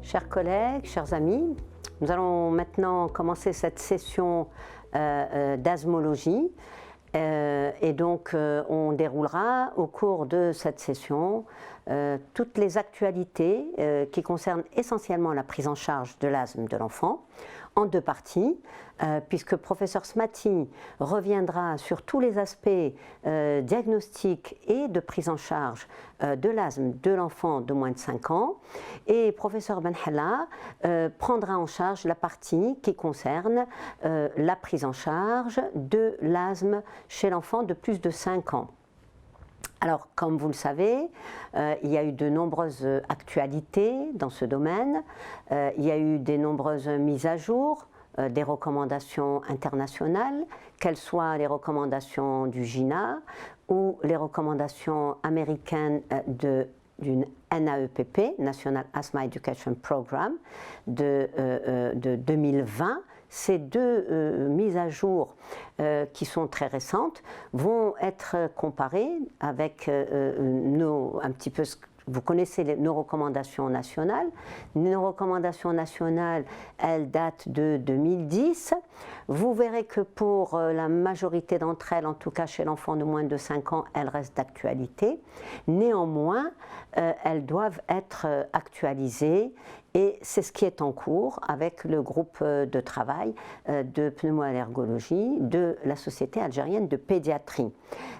Chers collègues, chers amis, nous allons maintenant commencer cette session d'asthmologie et donc on déroulera au cours de cette session toutes les actualités qui concernent essentiellement la prise en charge de l'asthme de l'enfant en deux parties, puisque professeur Smati reviendra sur tous les aspects diagnostiques et de prise en charge de l'asthme de l'enfant de moins de 5 ans, et professeur Benhalla prendra en charge la partie qui concerne la prise en charge de l'asthme chez l'enfant de plus de 5 ans. Alors, comme vous le savez, il y a eu de nombreuses actualités dans ce domaine, il y a eu de nombreuses mises à jour, des recommandations internationales, qu'elles soient les recommandations du GINA ou les recommandations américaines d'une NAEPP, National Asthma Education Program, de 2020. Ces deux mises à jour qui sont très récentes vont être comparées avec un petit peu vous connaissez nos recommandations nationales. Nos recommandations nationales, elles datent de 2010. Vous verrez que pour la majorité d'entre elles, en tout cas chez l'enfant de moins de 5 ans, elles restent d'actualité. Néanmoins, elles doivent être actualisées et c'est ce qui est en cours avec le groupe de travail de pneumoallergologie de la Société algérienne de pédiatrie.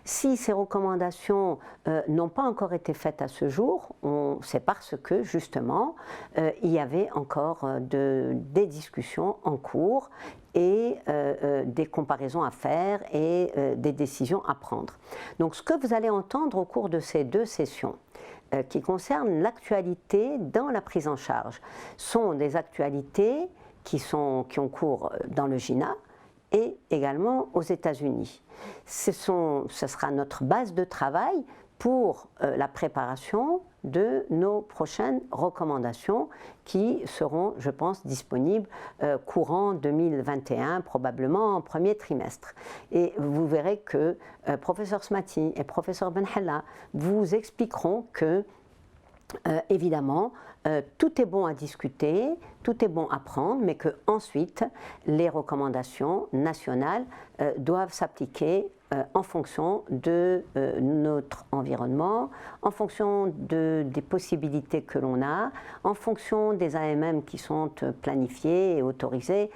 Si ces recommandations n'ont pas encore été faites à ce jour, c'est parce que justement il y avait encore des discussions en cours et des comparaisons à faire et des décisions à prendre. Donc ce que vous allez entendre au cours de ces deux sessions qui concernent l'actualité dans la prise en charge sont des actualités qui ont cours dans le GINA et également aux États-Unis. Ce sera notre base de travail pour la préparation de nos prochaines recommandations qui seront, je pense, disponibles courant 2021, probablement en premier trimestre. Et vous verrez que professeur Smati et professeur Benhalla vous expliqueront que évidemment, tout est bon à discuter, tout est bon à prendre, mais que ensuite les recommandations nationales doivent s'appliquer en fonction de notre environnement, en fonction des possibilités que l'on a, en fonction des AMM qui sont planifiés et autorisés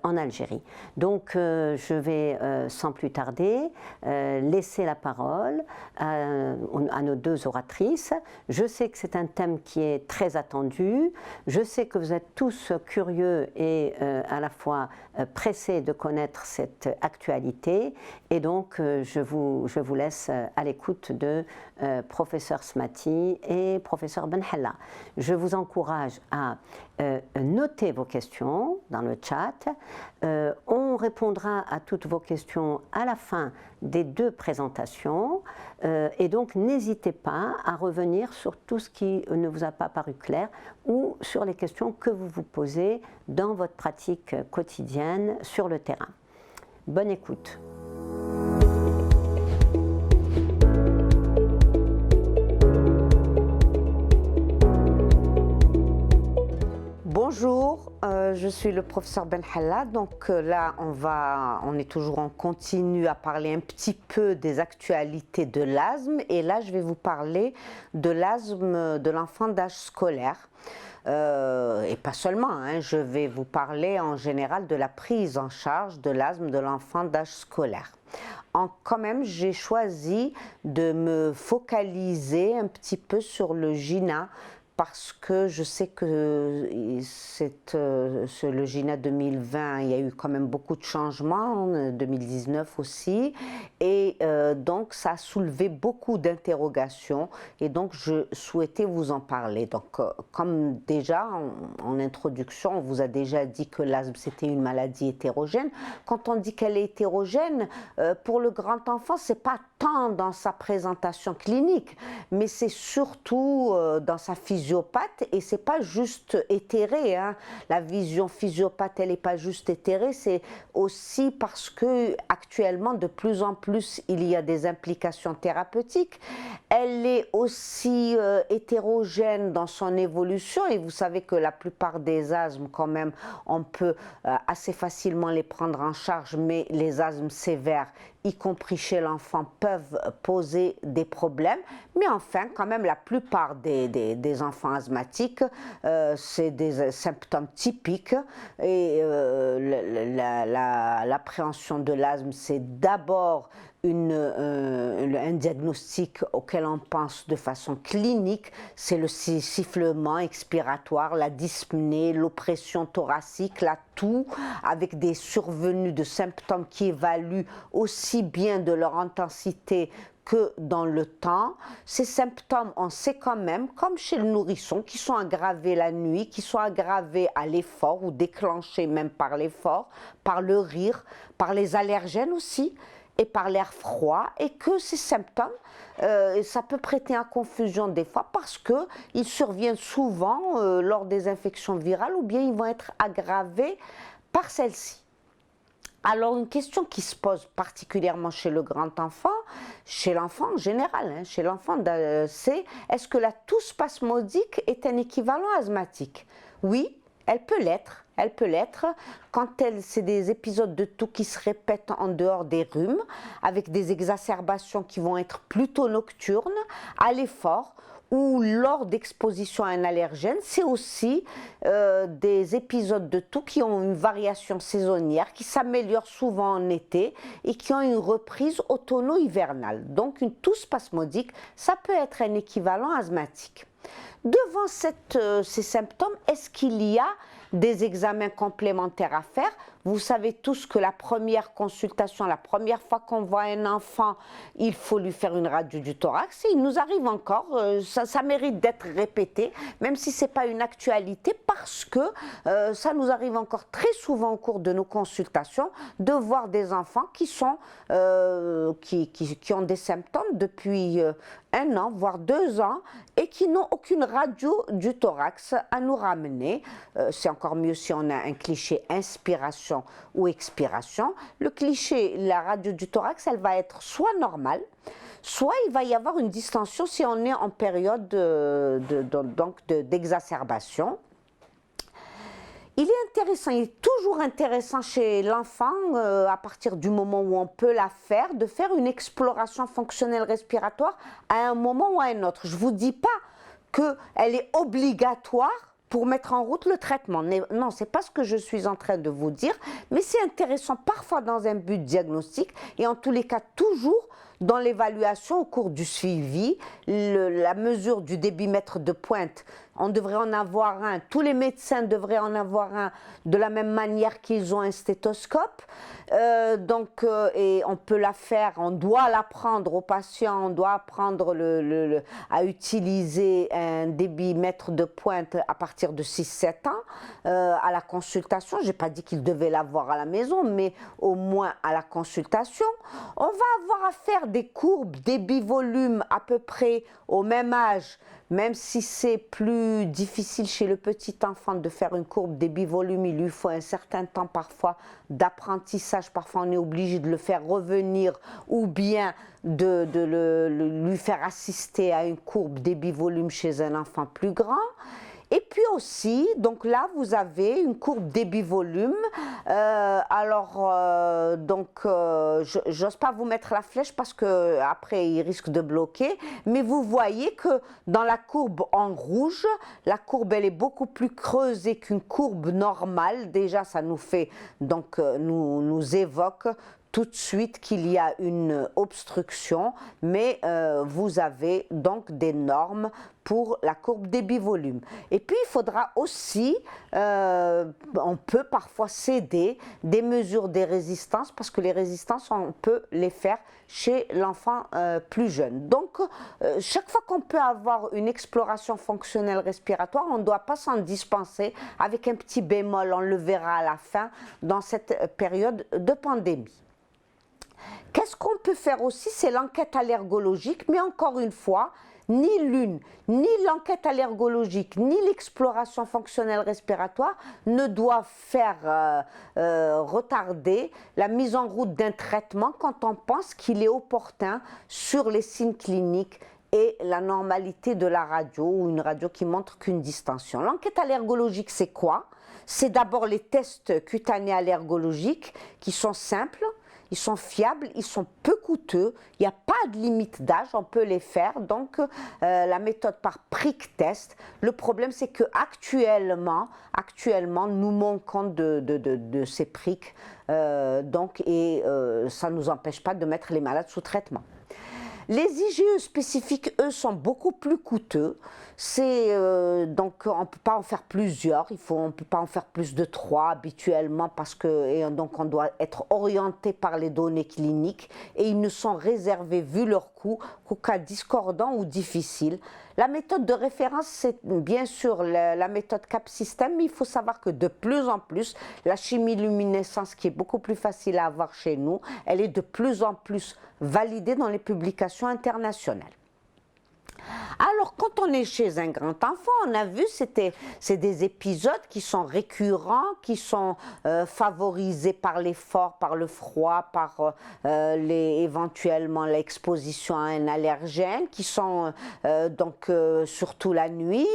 en Algérie. Donc je vais sans plus tarder laisser la parole à nos deux oratrices. Je sais que c'est un thème qui est très attendu, je sais que vous êtes tous curieux et à la fois pressés de connaître cette actualité, et donc je vous laisse à l'écoute de professeur Smati et professeur Benhalla. Je vous encourage à noter vos questions dans le chat. On répondra à toutes vos questions à la fin des deux présentations et donc n'hésitez pas à revenir sur tout ce qui ne vous a pas paru clair ou sur les questions que vous vous posez dans votre pratique quotidienne sur le terrain. Bonne écoute. Bonjour, je suis le professeur Benhalla. Donc là, on est toujours en continu à parler un petit peu des actualités de l'asthme. Et là, je vais vous parler de l'asthme de l'enfant d'âge scolaire. Et pas seulement, hein, je vais vous parler en général de la prise en charge de l'asthme de l'enfant d'âge scolaire. Quand même, j'ai choisi de me focaliser un petit peu sur le GINA, parce que je sais que le GINA 2020, il y a eu quand même beaucoup de changements, 2019 aussi, et donc ça a soulevé beaucoup d'interrogations, et donc je souhaitais vous en parler. Donc comme déjà en introduction, on vous a déjà dit que l'asthme c'était une maladie hétérogène. Quand on dit qu'elle est hétérogène, pour le grand enfant, c'est pas tant dans sa présentation clinique, mais c'est surtout dans sa physiologie physiopathe et c'est pas juste éthéré, hein. La vision physiopathe, elle n'est pas juste éthérée, c'est aussi parce que actuellement de plus en plus il y a des implications thérapeutiques. Elle est aussi hétérogène dans son évolution et vous savez que la plupart des asthmes quand même on peut assez facilement les prendre en charge, mais les asthmes sévères, y compris chez l'enfant, peuvent poser des problèmes. Mais enfin, quand même, la plupart des enfants asthmatiques, c'est des symptômes typiques. Et l'appréhension de l'asthme, c'est d'abord un diagnostic auquel on pense de façon clinique, c'est le sifflement expiratoire, la dyspnée, l'oppression thoracique, la toux, avec des survenues de symptômes qui évaluent aussi bien de leur intensité que dans le temps. Ces symptômes, on sait quand même, comme chez le nourrisson, qui sont aggravés la nuit, qui sont aggravés à l'effort ou déclenchés même par l'effort, par le rire, par les allergènes aussi, et par l'air froid, et que ces symptômes, ça peut prêter à confusion des fois parce qu'ils surviennent souvent lors des infections virales ou bien ils vont être aggravés par celles-ci. Alors une question qui se pose particulièrement chez le grand enfant, chez l'enfant en général, hein, chez l'enfant, c'est est-ce que la toux spasmodique est un équivalent asthmatique? Oui, elle peut l'être. Elle peut l'être quand c'est des épisodes de toux qui se répètent en dehors des rhumes, avec des exacerbations qui vont être plutôt nocturnes, à l'effort, ou lors d'exposition à un allergène. C'est aussi des épisodes de toux qui ont une variation saisonnière, qui s'améliorent souvent en été et qui ont une reprise automno-hivernale. Donc une toux spasmodique, ça peut être un équivalent asthmatique. Devant ces symptômes, est-ce qu'il y a des examens complémentaires à faire? Vous savez tous que la première consultation, la première fois qu'on voit un enfant, il faut lui faire une radio du thorax. Et il nous arrive encore, ça mérite d'être répété, même si ce n'est pas une actualité, parce que ça nous arrive encore très souvent au cours de nos consultations de voir des enfants qui ont des symptômes depuis 1 an, voire 2 ans, et qui n'ont aucune radio du thorax à nous ramener. C'est encore mieux si on a un cliché inspiration ou expiration. Le cliché, la radio du thorax, elle va être soit normale, soit il va y avoir une distension si on est en période d'exacerbation. Il est intéressant, il est toujours intéressant chez l'enfant, à partir du moment où on peut la faire, de faire une exploration fonctionnelle respiratoire à un moment ou à un autre. Je ne vous dis pas qu'elle est obligatoire pour mettre en route le traitement. Non, ce n'est pas ce que je suis en train de vous dire, mais c'est intéressant parfois dans un but diagnostique et en tous les cas toujours dans l'évaluation au cours du suivi, la mesure du débitmètre de pointe. On devrait en avoir un, tous les médecins devraient en avoir un de la même manière qu'ils ont un stéthoscope. Et on peut la faire, on doit l'apprendre aux patients, on doit apprendre à utiliser un débitmètre de pointe à partir de 6-7 ans à la consultation. Je n'ai pas dit qu'ils devaient l'avoir à la maison, mais au moins à la consultation. On va avoir à faire des courbes débit-volume à peu près au même âge, même si c'est plus difficile chez le petit enfant de faire une courbe débit-volume, il lui faut un certain temps parfois d'apprentissage, parfois on est obligé de le faire revenir ou bien de lui faire assister à une courbe débit-volume chez un enfant plus grand. Et puis aussi, donc là, vous avez une courbe débit-volume. J'ose pas vous mettre la flèche parce que après il risque de bloquer. Mais vous voyez que dans la courbe en rouge, la courbe elle est beaucoup plus creusée qu'une courbe normale. Déjà, ça nous fait donc nous évoque tout de suite qu'il y a une obstruction, mais vous avez donc des normes pour la courbe débit-volume. Et puis il faudra aussi, on peut parfois céder des mesures des résistances, parce que les résistances, on peut les faire chez l'enfant plus jeune. Donc chaque fois qu'on peut avoir une exploration fonctionnelle respiratoire, on ne doit pas s'en dispenser avec un petit bémol, on le verra à la fin dans cette période de pandémie. Qu'est-ce qu'on peut faire aussi? C'est l'enquête allergologique, mais encore une fois, ni l'une, ni l'enquête allergologique, ni l'exploration fonctionnelle respiratoire ne doivent faire retarder la mise en route d'un traitement quand on pense qu'il est opportun sur les signes cliniques et la normalité de la radio ou une radio qui montre qu'une distension. L'enquête allergologique, c'est quoi? C'est d'abord les tests cutanés allergologiques qui sont simples, ils sont fiables, ils sont peu coûteux, il n'y a pas de limite d'âge, on peut les faire. Donc la méthode par prick test, le problème c'est qu'actuellement, nous manquons de ces pricks ça ne nous empêche pas de mettre les malades sous traitement. Les IgE spécifiques, eux, sont beaucoup plus coûteux. Donc, on ne peut pas en faire plusieurs. On ne peut pas en faire plus de 3 habituellement parce que donc on doit être orienté par les données cliniques et ils ne sont réservés, vu leur coût, qu'aux cas discordants ou difficiles. La méthode de référence, c'est bien sûr la méthode CAP-Système, mais il faut savoir que de plus en plus, la chimiluminescence, qui est beaucoup plus facile à avoir chez nous, elle est de plus en plus validée dans les publications internationales. Alors, quand on est chez un grand enfant, on a vu, c'est des épisodes qui sont récurrents, qui sont favorisés par l'effort, par le froid, par éventuellement l'exposition à un allergène, qui sont surtout la nuit.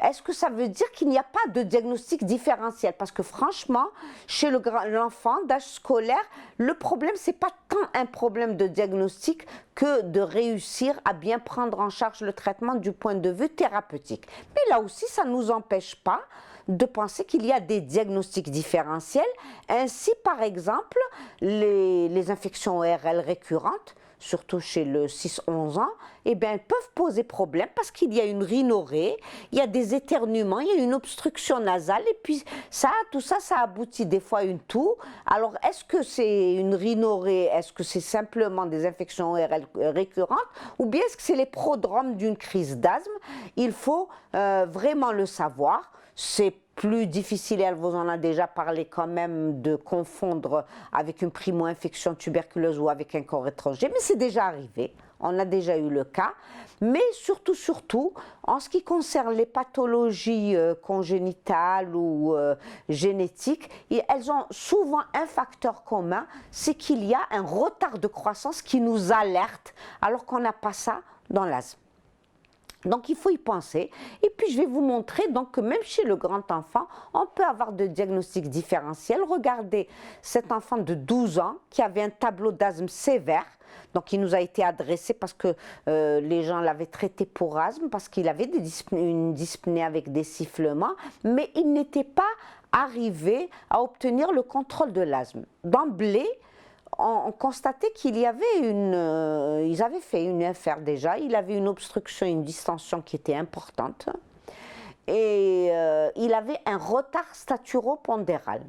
Est-ce que ça veut dire qu'il n'y a pas de diagnostic différentiel? Parce que franchement, chez l'enfant d'âge scolaire, le problème, c'est pas tant un problème de diagnostic que de réussir à bien prendre en charge le traitement du point de vue thérapeutique. Mais là aussi, ça ne nous empêche pas de penser qu'il y a des diagnostics différentiels. Ainsi, par exemple, les infections ORL récurrentes, surtout chez le 6-11 ans, elles peuvent poser problème parce qu'il y a une rhinorrhée, il y a des éternuements, il y a une obstruction nasale et puis tout ça aboutit des fois à une toux. Alors, est-ce que c'est une rhinorrhée? Est-ce que c'est simplement des infections ORL récurrentes? Ou bien est-ce que c'est les prodromes d'une crise d'asthme? Il faut vraiment le savoir. C'est plus difficile, elle vous en a déjà parlé quand même, de confondre avec une primo-infection tuberculeuse ou avec un corps étranger, mais c'est déjà arrivé, on a déjà eu le cas. Mais surtout, en ce qui concerne les pathologies congénitales ou génétiques, elles ont souvent un facteur commun, c'est qu'il y a un retard de croissance qui nous alerte, alors qu'on n'a pas ça dans l'asthme. Donc, il faut y penser. Et puis, je vais vous montrer donc, que même chez le grand enfant, on peut avoir de diagnostics différentiels. Regardez cet enfant de 12 ans qui avait un tableau d'asthme sévère. Donc, il nous a été adressé parce que les gens l'avaient traité pour asthme, parce qu'il avait une dyspnée avec des sifflements, mais il n'était pas arrivé à obtenir le contrôle de l'asthme. D'emblée, on constatait qu'il y avait ils avaient fait une UFR déjà, il avait une obstruction, une distension qui était importante et il avait un retard staturopondéral.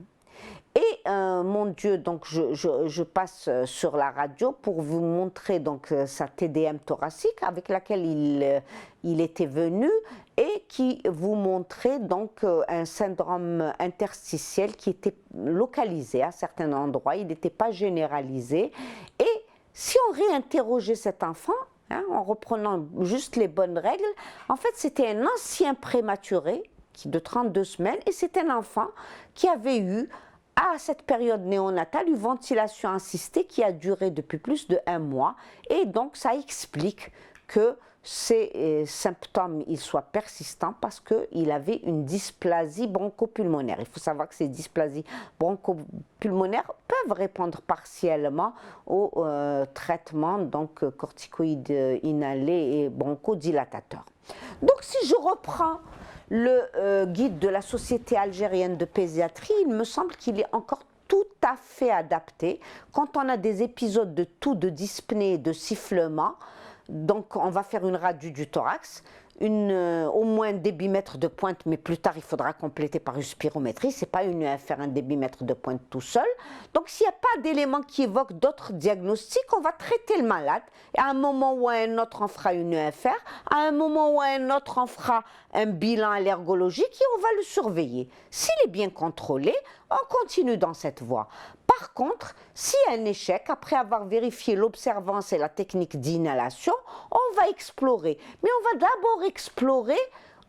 Et mon Dieu, donc je passe sur la radio pour vous montrer donc sa TDM thoracique avec laquelle il était venu et qui vous montrait donc un syndrome interstitiel qui était localisé à certains endroits, il n'était pas généralisé. Et si on réinterrogeait cet enfant, en reprenant juste les bonnes règles, en fait c'était un ancien prématuré de 32 semaines et c'est un enfant qui avait eu à cette période néonatale, une ventilation assistée qui a duré depuis plus de 1 mois et donc ça explique que ces symptômes ils soient persistants parce qu'il avait une dysplasie bronchopulmonaire. Il faut savoir que ces dysplasies bronchopulmonaires peuvent répondre partiellement au traitement donc corticoïdes inhalés et bronchodilatateurs. Donc si je reprends le guide de la Société algérienne de pédiatrie, il me semble qu'il est encore tout à fait adapté quand on a des épisodes de toux, de dyspnée, de sifflement. Donc on va faire une radio du thorax, au moins un débitmètre de pointe, mais plus tard il faudra compléter par une spirométrie, c'est pas une UFR, un débitmètre de pointe tout seul. Donc s'il n'y a pas d'éléments qui évoquent d'autres diagnostics, on va traiter le malade. Et à un moment ou à un autre on fera une UFR, à un moment ou à un autre on fera un bilan allergologique et on va le surveiller. S'il est bien contrôlé, on continue dans cette voie. Par Par contre, s'il y a un échec, après avoir vérifié l'observance et la technique d'inhalation, on va explorer. Mais on va d'abord explorer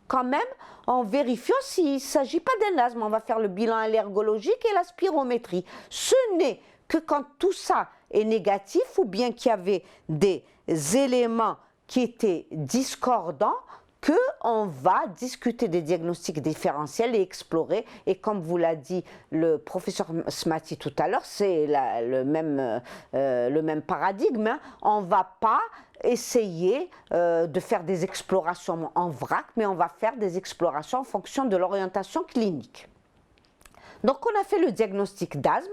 quand même en vérifiant s'il ne s'agit pas d'un asthme. On va faire le bilan allergologique et la spirométrie. Ce n'est que quand tout ça est négatif ou bien qu'il y avait des éléments qui étaient discordants qu'on va discuter des diagnostics différentiels et explorer. Et comme vous l'a dit le professeur Smati tout à l'heure, c'est le même paradigme. Hein. On ne va pas essayer de faire des explorations en vrac, mais on va faire des explorations en fonction de l'orientation clinique. Donc on a fait le diagnostic d'asthme,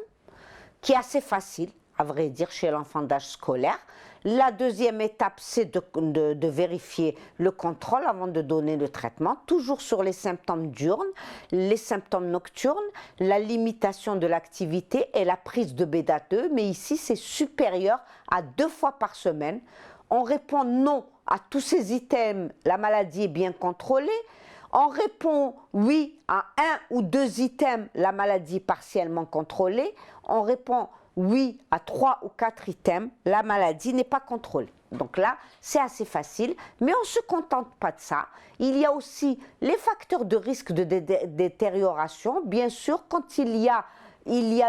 qui est assez facile, à vrai dire, chez l'enfant d'âge scolaire. La deuxième étape, c'est de vérifier le contrôle avant de donner le traitement, toujours sur les symptômes diurnes, les symptômes nocturnes, la limitation de l'activité et la prise de bêta-2, mais ici c'est supérieur à 2 fois par semaine. On répond non à tous ces items, la maladie est bien contrôlée. On répond oui à 1 ou 2 items, la maladie est partiellement contrôlée. On répond oui à 3 ou 4 items, la maladie n'est pas contrôlée. Donc là, c'est assez facile, mais on ne se contente pas de ça. Il y a aussi les facteurs de risque de détérioration. Bien sûr, quand il y a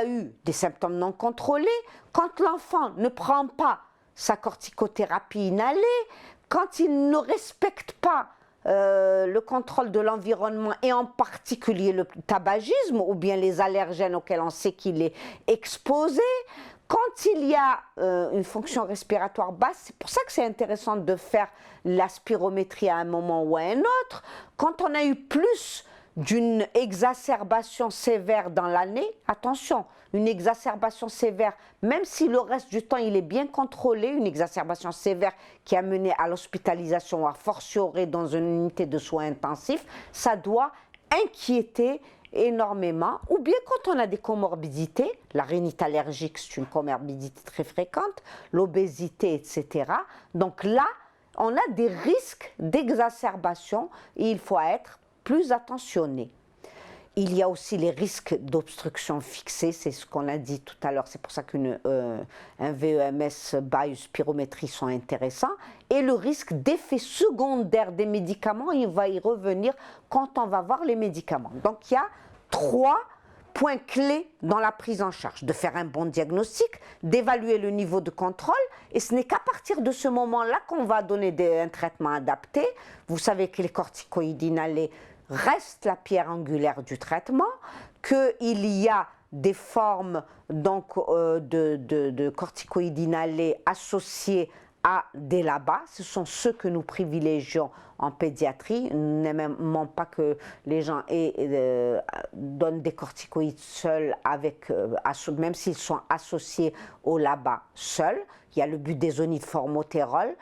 eu des symptômes non contrôlés, quand l'enfant ne prend pas sa corticothérapie inhalée, quand il ne respecte pas le contrôle de l'environnement et en particulier le tabagisme ou bien les allergènes auxquels on sait qu'il est exposé, quand il y a une fonction respiratoire basse, c'est pour ça que c'est intéressant de faire la spirométrie à un moment ou à un autre, quand on a eu plus d'une exacerbation sévère dans l'année, attention, une exacerbation sévère, même si le reste du temps il est bien contrôlé, une exacerbation sévère qui a mené à l'hospitalisation ou à fortiori dans une unité de soins intensifs, ça doit inquiéter énormément. Ou bien quand on a des comorbidités, la rhinite allergique c'est une comorbidité très fréquente, l'obésité, etc. Donc là, on a des risques d'exacerbation et il faut être plus attentionné. Il y a aussi les risques d'obstruction fixée, c'est ce qu'on a dit tout à l'heure, c'est pour ça qu'un VEMS by spirométrie sont intéressants. Et le risque d'effet secondaire des médicaments, il va y revenir quand on va voir les médicaments. Donc il y a 3 points clés dans la prise en charge, de faire un bon diagnostic, d'évaluer le niveau de contrôle, et ce n'est qu'à partir de ce moment-là qu'on va donner un traitement adapté. Vous savez que les corticoïdes inhalés reste la pierre angulaire du traitement, qu'il y a des formes donc, de corticoïdes inhalés associés à des LABA. Ce sont ceux que nous privilégions en pédiatrie. Nous n'aimons pas que les gens donnent des corticoïdes seuls, même s'ils sont associés au LABA seuls. Il y a le budésonide formotérol.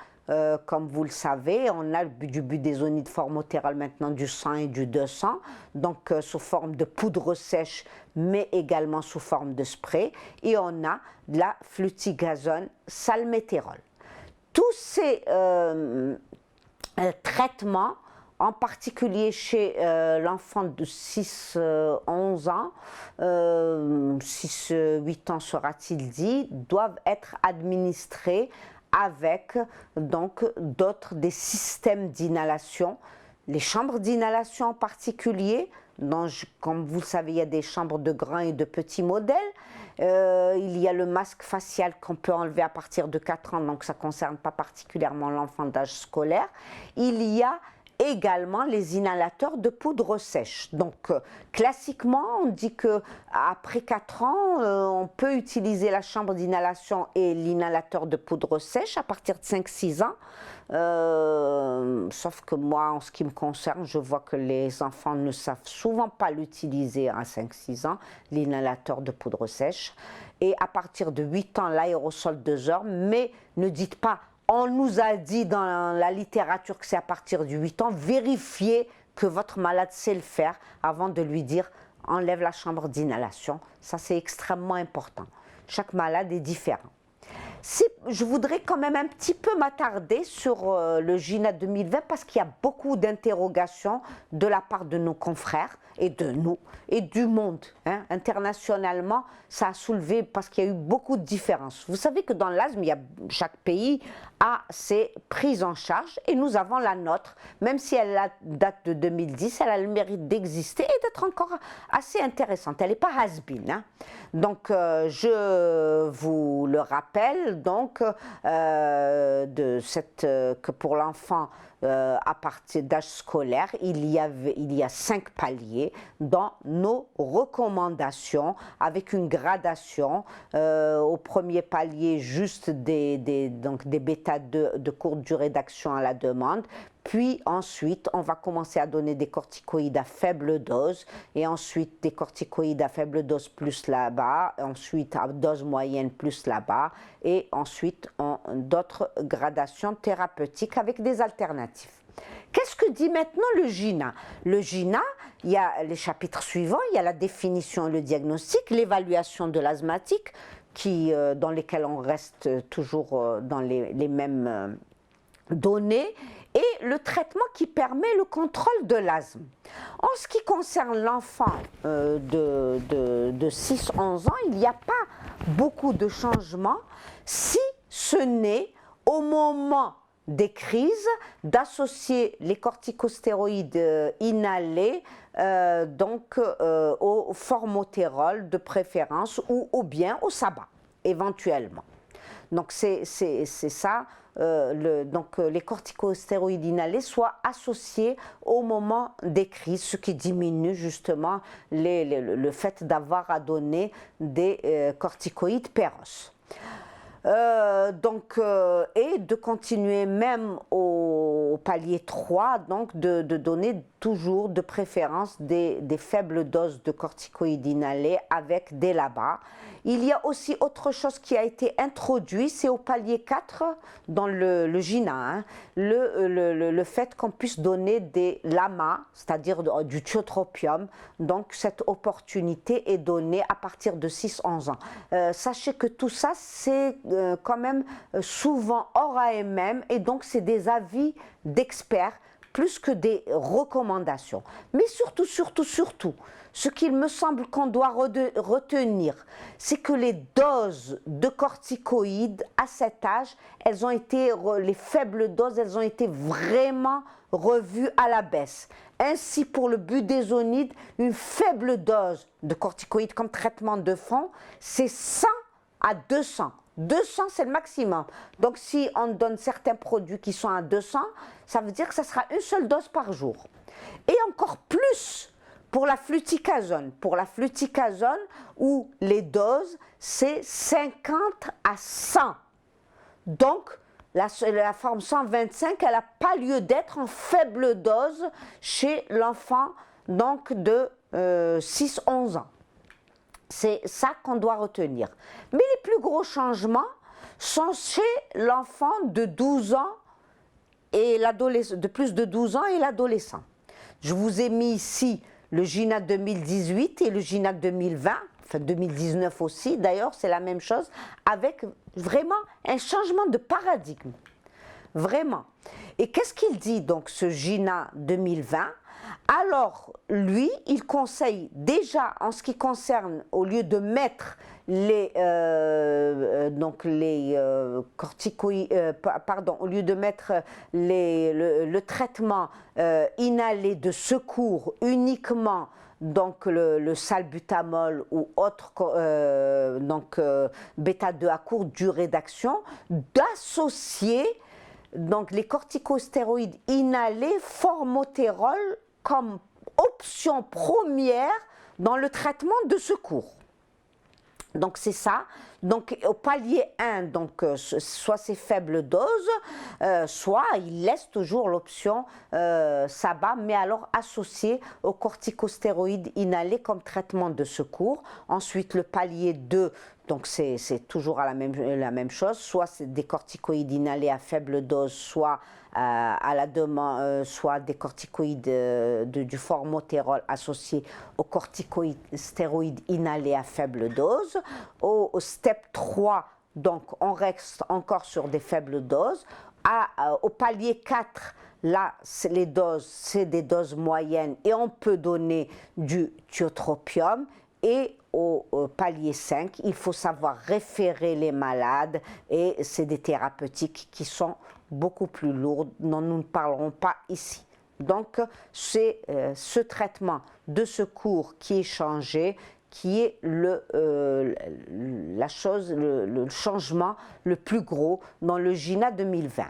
Comme vous le savez, on a du budésonide formotérol maintenant du 100 et du 200, donc sous forme de poudre sèche, mais également sous forme de spray. Et on a de la fluticasone salmétérol. Tous ces traitements, en particulier chez l'enfant de 6-11 ans, 6-8 ans sera-t-il dit, doivent être administrés avec donc d'autres des systèmes d'inhalation, les chambres d'inhalation en particulier, comme vous le savez, il y a des chambres de grands et de petits modèles. Il y a le masque facial qu'on peut enlever à partir de 4 ans, donc ça ne concerne pas particulièrement l'enfant d'âge scolaire. Il y a également les inhalateurs de poudre sèche. Donc classiquement, on dit qu'après 4 ans, on peut utiliser la chambre d'inhalation et l'inhalateur de poudre sèche à partir de 5-6 ans. Sauf que moi, en ce qui me concerne, je vois que les enfants ne savent souvent pas l'utiliser à 5-6 ans, l'inhalateur de poudre sèche. Et à partir de 8 ans, l'aérosol 2 heures, mais ne dites pas on nous a dit dans la littérature que c'est à partir de 8 ans, vérifiez que votre malade sait le faire avant de lui dire enlève la chambre d'inhalation. Ça, c'est extrêmement important. Chaque malade est différent. Je voudrais quand même un petit peu m'attarder sur le GINA 2020 parce qu'il y a beaucoup d'interrogations de la part de nos confrères et de nous et du monde. Hein. Internationalement, ça a soulevé parce qu'il y a eu beaucoup de différences. Vous savez que dans l'asthme, chaque pays a ses prises en charge et nous avons la nôtre. Même si elle date de 2010, elle a le mérite d'exister et d'être encore assez intéressante. Elle n'est pas has-been. Hein. Donc, je vous le rappelle, donc, que pour l'enfant à partir d'âge scolaire, il y a 5 paliers dans nos recommandations avec une gradation. Au premier palier, juste des bêta de courte durée d'action à la demande. Puis ensuite, on va commencer à donner des corticoïdes à faible dose et ensuite des corticoïdes à faible dose plus là-bas, ensuite à dose moyenne plus là-bas et ensuite d'autres gradations thérapeutiques avec des alternatives. Qu'est-ce que dit maintenant le GINA? Le GINA, il y a les chapitres suivants, il y a la définition et le diagnostic, l'évaluation de l'asthmatique, dans lesquels on reste toujours dans les mêmes données, et le traitement qui permet le contrôle de l'asthme. En ce qui concerne l'enfant de 6-11 ans, il n'y a pas beaucoup de changements, si ce n'est au moment des crises d'associer les corticostéroïdes inhalés au formotérol de préférence ou bien au SABA éventuellement. Donc c'est ça. Les corticostéroïdes inhalés soient associés au moment des crises, ce qui diminue justement le fait d'avoir à donner des corticoïdes péros. Et de continuer même au palier 3, donc de donner toujours de préférence des faibles doses de corticoïdes inhalés avec des LABA. Il y a aussi autre chose qui a été introduit, c'est au palier 4 dans le GINA, hein, le fait qu'on puisse donner des LAMA, c'est-à-dire du tiotropium. Donc cette opportunité est donnée à partir de 6-11 ans. Sachez que tout ça, c'est quand même souvent hors AMM et donc c'est des avis d'experts plus que des recommandations. Mais surtout, ce qu'il me semble qu'on doit retenir, c'est que les doses de corticoïdes à cet âge, les faibles doses, elles ont été vraiment revues à la baisse. Ainsi, pour le budesonide, une faible dose de corticoïdes comme traitement de fond, c'est 100 à 200. 200, c'est le maximum. Donc, si on donne certains produits qui sont à 200, ça veut dire que ça sera une seule dose par jour. Et encore plus pour la fluticasone. Pour la fluticasone, où les doses, c'est 50 à 100. Donc, la forme 125, elle n'a pas lieu d'être en faible dose chez l'enfant de 6-11 ans. C'est ça qu'on doit retenir. Mais les plus gros changements sont chez l'enfant de 12 ans et de plus de 12 ans et l'adolescent. Je vous ai mis ici le GINA 2018 et le GINA 2020, enfin 2019 aussi d'ailleurs, c'est la même chose, avec vraiment un changement de paradigme. Vraiment. Et qu'est-ce qu'il dit donc ce GINA 2020 ? Alors, lui, il conseille déjà en ce qui concerne, au lieu de mettre au lieu de mettre le traitement inhalé de secours uniquement, donc le salbutamol ou autre bêta-2 à courte durée d'action, d'associer donc les corticostéroïdes inhalés formotérol comme option première dans le traitement de secours. Donc c'est ça. Donc au palier 1, soit c'est faibles doses, soit il laisse toujours l'option SABA, mais alors associé aux corticostéroïdes inhalés comme traitement de secours. Ensuite le palier 2, donc c'est toujours la même chose, soit c'est des corticoïdes inhalés à faible dose, soit à la demande, soit des corticoïdes du formotérol associés aux corticostéroïdes inhalés à faible dose. Au step 3, donc on reste encore sur des faibles doses. Au palier 4, là, les doses, c'est des doses moyennes et on peut donner du tiotropium. Et au palier 5, il faut savoir référer les malades et c'est des thérapeutiques qui sont beaucoup plus lourdes dont nous ne parlerons pas ici. Donc, c'est ce traitement de secours qui est changé, qui est le changement le plus gros dans le GINA 2020.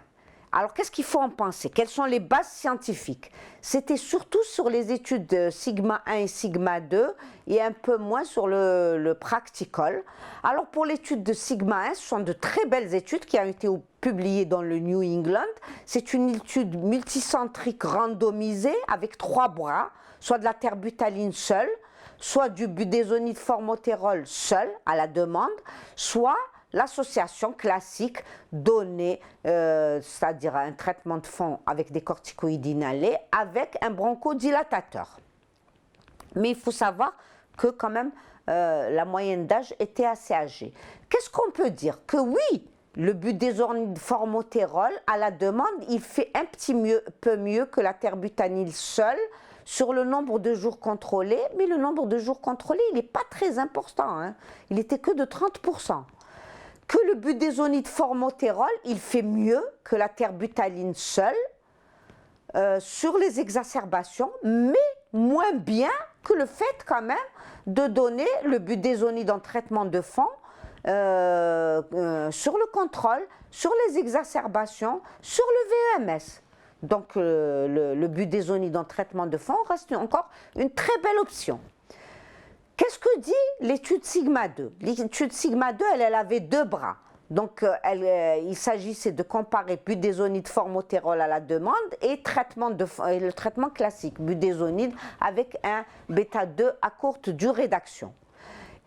Alors, qu'est-ce qu'il faut en penser? Quelles sont les bases scientifiques? C'était surtout sur les études Sigma 1 et Sigma 2 et un peu moins sur le practical. Alors, pour l'étude de Sigma 1, ce sont de très belles études qui ont été publiées dans le New England. C'est une étude multicentrique randomisée avec 3 bras, soit de la terbutaline seule, soit du budesonide formoterol seul à la demande, soit l'association classique donnée, c'est-à-dire un traitement de fond avec des corticoïdes inhalés avec un bronchodilatateur. Mais il faut savoir que quand même la moyenne d'âge était assez âgée. Qu'est-ce qu'on peut dire? Que oui, le budesonide formoterol à la demande, il fait un peu mieux que la terbutanil seule sur le nombre de jours contrôlés, mais le nombre de jours contrôlés, il n'est pas très important, hein. Il n'était que de 30%. Que le budesonide formoterol, il fait mieux que la terbutaline seule sur les exacerbations, mais moins bien que le fait quand même de donner le budesonide en traitement de fond sur le contrôle, sur les exacerbations, sur le VEMS. Donc le budesonide en traitement de fond reste encore une très belle option. Qu'est-ce que dit l'étude Sigma 2? L'étude Sigma 2, elle avait 2 bras. Donc, il s'agissait de comparer budesonide formoterol à la demande et le traitement classique, budesonide avec un bêta-2 à courte durée d'action.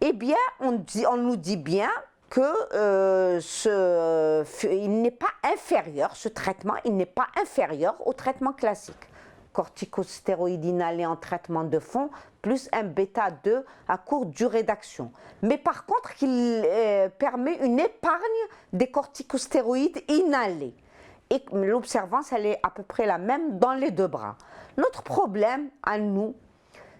Eh bien, on nous dit bien que il n'est pas inférieur, ce traitement, il n'est pas inférieur au traitement classique. Corticostéroïdes inhalés en traitement de fond, plus un bêta-2 à courte durée d'action. Mais par contre, il permet une épargne des corticostéroïdes inhalés. Et l'observance, elle est à peu près la même dans les 2 bras. Notre problème à nous,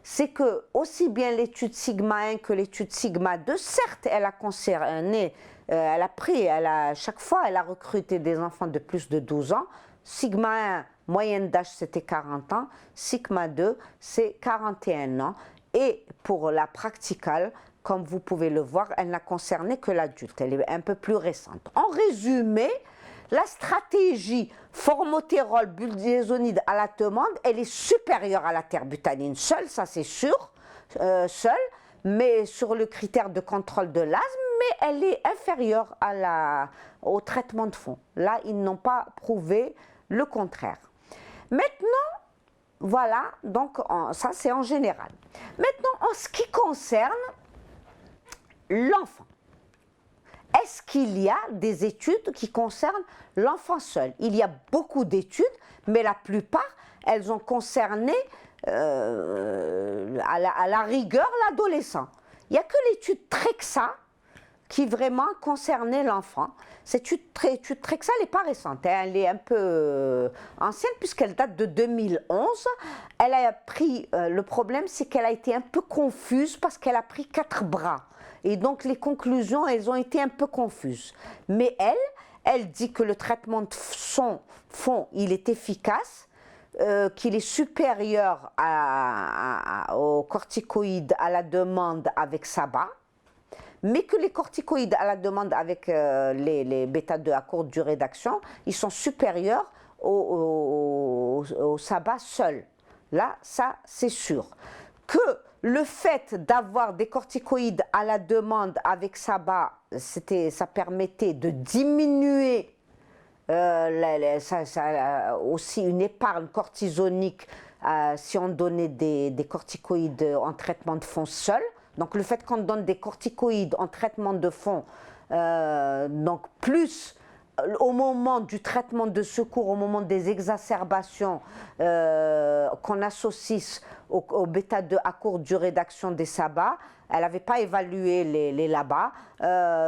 c'est que aussi bien l'étude Sigma 1 que l'étude Sigma 2, certes, elle a concerné, chaque fois, elle a recruté des enfants de plus de 12 ans. Sigma 1, moyenne d'âge, c'était 40 ans. Sigma 2, c'est 41 ans. Et pour la practicale, comme vous pouvez le voir, elle n'a concerné que l'adulte. Elle est un peu plus récente. En résumé, la stratégie formoterol budesonide à la demande, elle est supérieure à la terbutanine seule, ça c'est sûr, mais sur le critère de contrôle de l'asthme, mais elle est inférieure au traitement de fond. Là, ils n'ont pas prouvé le contraire. Maintenant, voilà, donc ça c'est en général. Maintenant, en ce qui concerne l'enfant, est-ce qu'il y a des études qui concernent l'enfant seul? Il y a beaucoup d'études, mais la plupart, elles ont concerné à la rigueur l'adolescent. Il n'y a que l'étude Trexa qui vraiment concernait l'enfant. Cette étude Trexa, elle n'est pas récente, hein, elle est un peu ancienne puisqu'elle date de 2011. Elle a pris, le problème c'est qu'elle a été un peu confuse parce qu'elle a pris 4 bras. Et donc les conclusions, elles ont été un peu confuses. Mais elle dit que le traitement de fond, il est efficace, qu'il est supérieur aux corticoïdes à la demande avec SABA, mais que les corticoïdes à la demande avec les bêta-2 à courte durée d'action, ils sont supérieurs au SABA seul. Là, ça, c'est sûr. Que le fait d'avoir des corticoïdes à la demande avec SABA, ça permettait de diminuer aussi une épargne cortisonique si on donnait des corticoïdes en traitement de fond seul. Donc le fait qu'on donne des corticoïdes en traitement de fond, donc plus au moment du traitement de secours, au moment des exacerbations qu'on associe au bêta-2 à courte durée d'action des sabbats, elle n'avait pas évalué les LABA,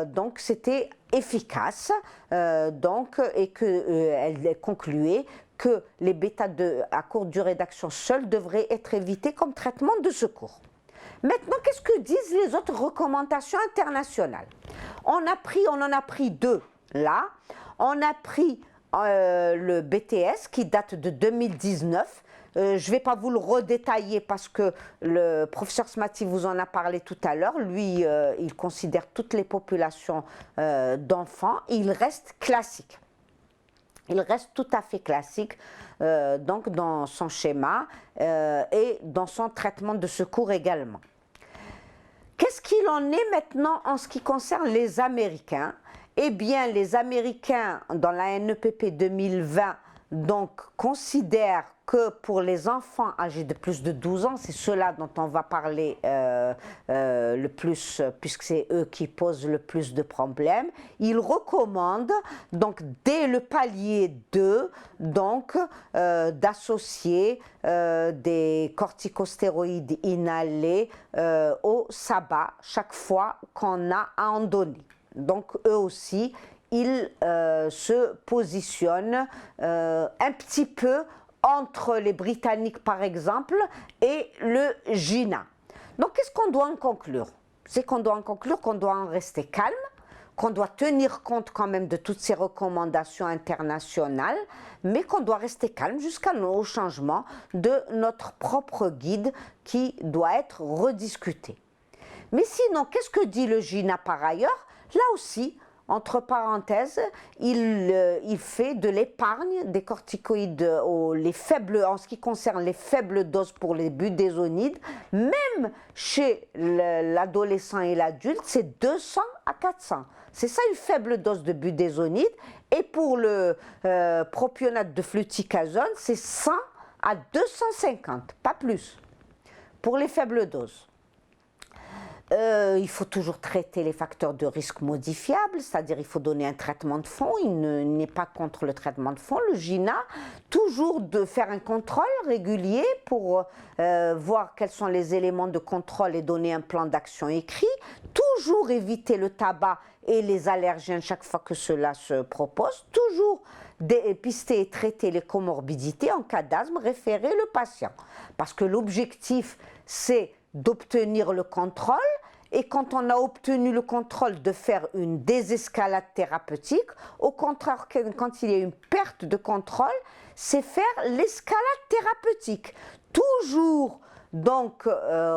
donc c'était efficace, et qu'elle concluait que les bêta-2 à courte durée d'action seuls devraient être évités comme traitement de secours. Maintenant, qu'est-ce que disent les autres recommandations internationales? On en a pris deux là. On a pris le BTS qui date de 2019. Je ne vais pas vous le redétailler parce que le professeur Smati vous en a parlé tout à l'heure. Lui, il considère toutes les populations d'enfants. Il reste classique. Il reste tout à fait classique donc dans son schéma et dans son traitement de secours également. Qu'est-ce qu'il en est maintenant en ce qui concerne les Américains? Eh bien, les Américains, dans la NEPP 2020, donc, considèrent que pour les enfants âgés de plus de 12 ans, c'est ceux-là dont on va parler le plus, puisque c'est eux qui posent le plus de problèmes, ils recommandent, donc, dès le palier 2, donc, d'associer des corticostéroïdes inhalés au sabbat chaque fois qu'on a à en donner. Donc, eux aussi, ils se positionnent un petit peu entre les Britanniques, par exemple, et le GINA. Donc, qu'est-ce qu'on doit en conclure? C'est qu'on doit en conclure qu'on doit en rester calme, qu'on doit tenir compte quand même de toutes ces recommandations internationales, mais qu'on doit rester calme jusqu'au changement de notre propre guide qui doit être rediscuté. Mais sinon, qu'est-ce que dit le GINA par ailleurs? Là aussi, entre parenthèses, il fait de l'épargne des corticoïdes en ce qui concerne les faibles doses pour les budésonides, même chez l'adolescent et l'adulte, c'est 200 à 400. C'est ça une faible dose de budésonide. Et pour le propionate de fluticasone, c'est 100 à 250, pas plus, pour les faibles doses. Il faut toujours traiter les facteurs de risque modifiables, c'est-à-dire il faut donner un traitement de fond, il n'est pas contre le traitement de fond. Le GINA, toujours de faire un contrôle régulier pour voir quels sont les éléments de contrôle et donner un plan d'action écrit. Toujours éviter le tabac et les allergènes chaque fois que cela se propose. Toujours dépister et traiter les comorbidités en cas d'asthme, référer le patient. Parce que l'objectif, c'est d'obtenir le contrôle, et quand on a obtenu le contrôle, de faire une désescalade thérapeutique. Au contraire, quand il y a une perte de contrôle, c'est faire l'escalade thérapeutique. Toujours donc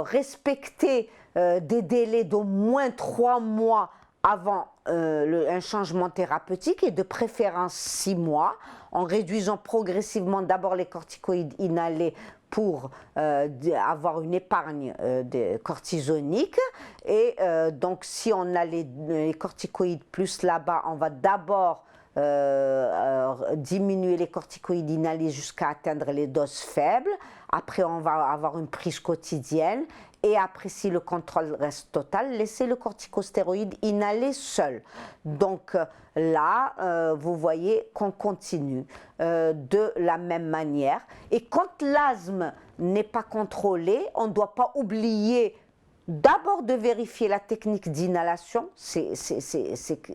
respecter des délais d'au moins 3 mois avant un changement thérapeutique, et de préférence 6 mois, en réduisant progressivement d'abord les corticoïdes inhalés pour avoir une épargne cortisonique. Et donc si on a les corticoïdes plus là-bas, on va d'abord diminuer les corticoïdes inhalés jusqu'à atteindre les doses faibles. Après, on va avoir une prise quotidienne. Et après, si le contrôle reste total, laissez le corticostéroïde inhalé seul. Donc là, vous voyez qu'on continue de la même manière. Et quand l'asthme n'est pas contrôlé, on ne doit pas oublier d'abord de vérifier la technique d'inhalation, c'est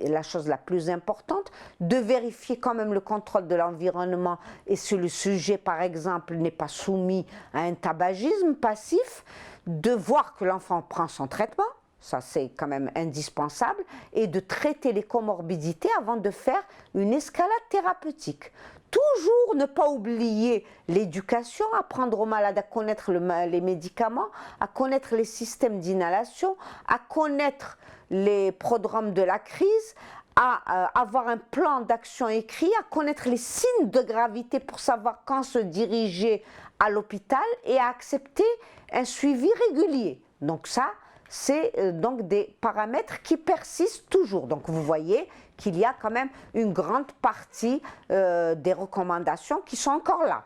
la chose la plus importante, de vérifier quand même le contrôle de l'environnement et si le sujet, par exemple, n'est pas soumis à un tabagisme passif, de voir que l'enfant prend son traitement, ça c'est quand même indispensable, et de traiter les comorbidités avant de faire une escalade thérapeutique. Toujours ne pas oublier l'éducation, apprendre aux malades à connaître les médicaments, à connaître les systèmes d'inhalation, à connaître les prodromes de la crise, à avoir un plan d'action écrit, à connaître les signes de gravité pour savoir quand se diriger à l'hôpital et à accepter un suivi régulier. Donc ça, c'est donc des paramètres qui persistent toujours. Donc vous voyez qu'il y a quand même une grande partie des recommandations qui sont encore là.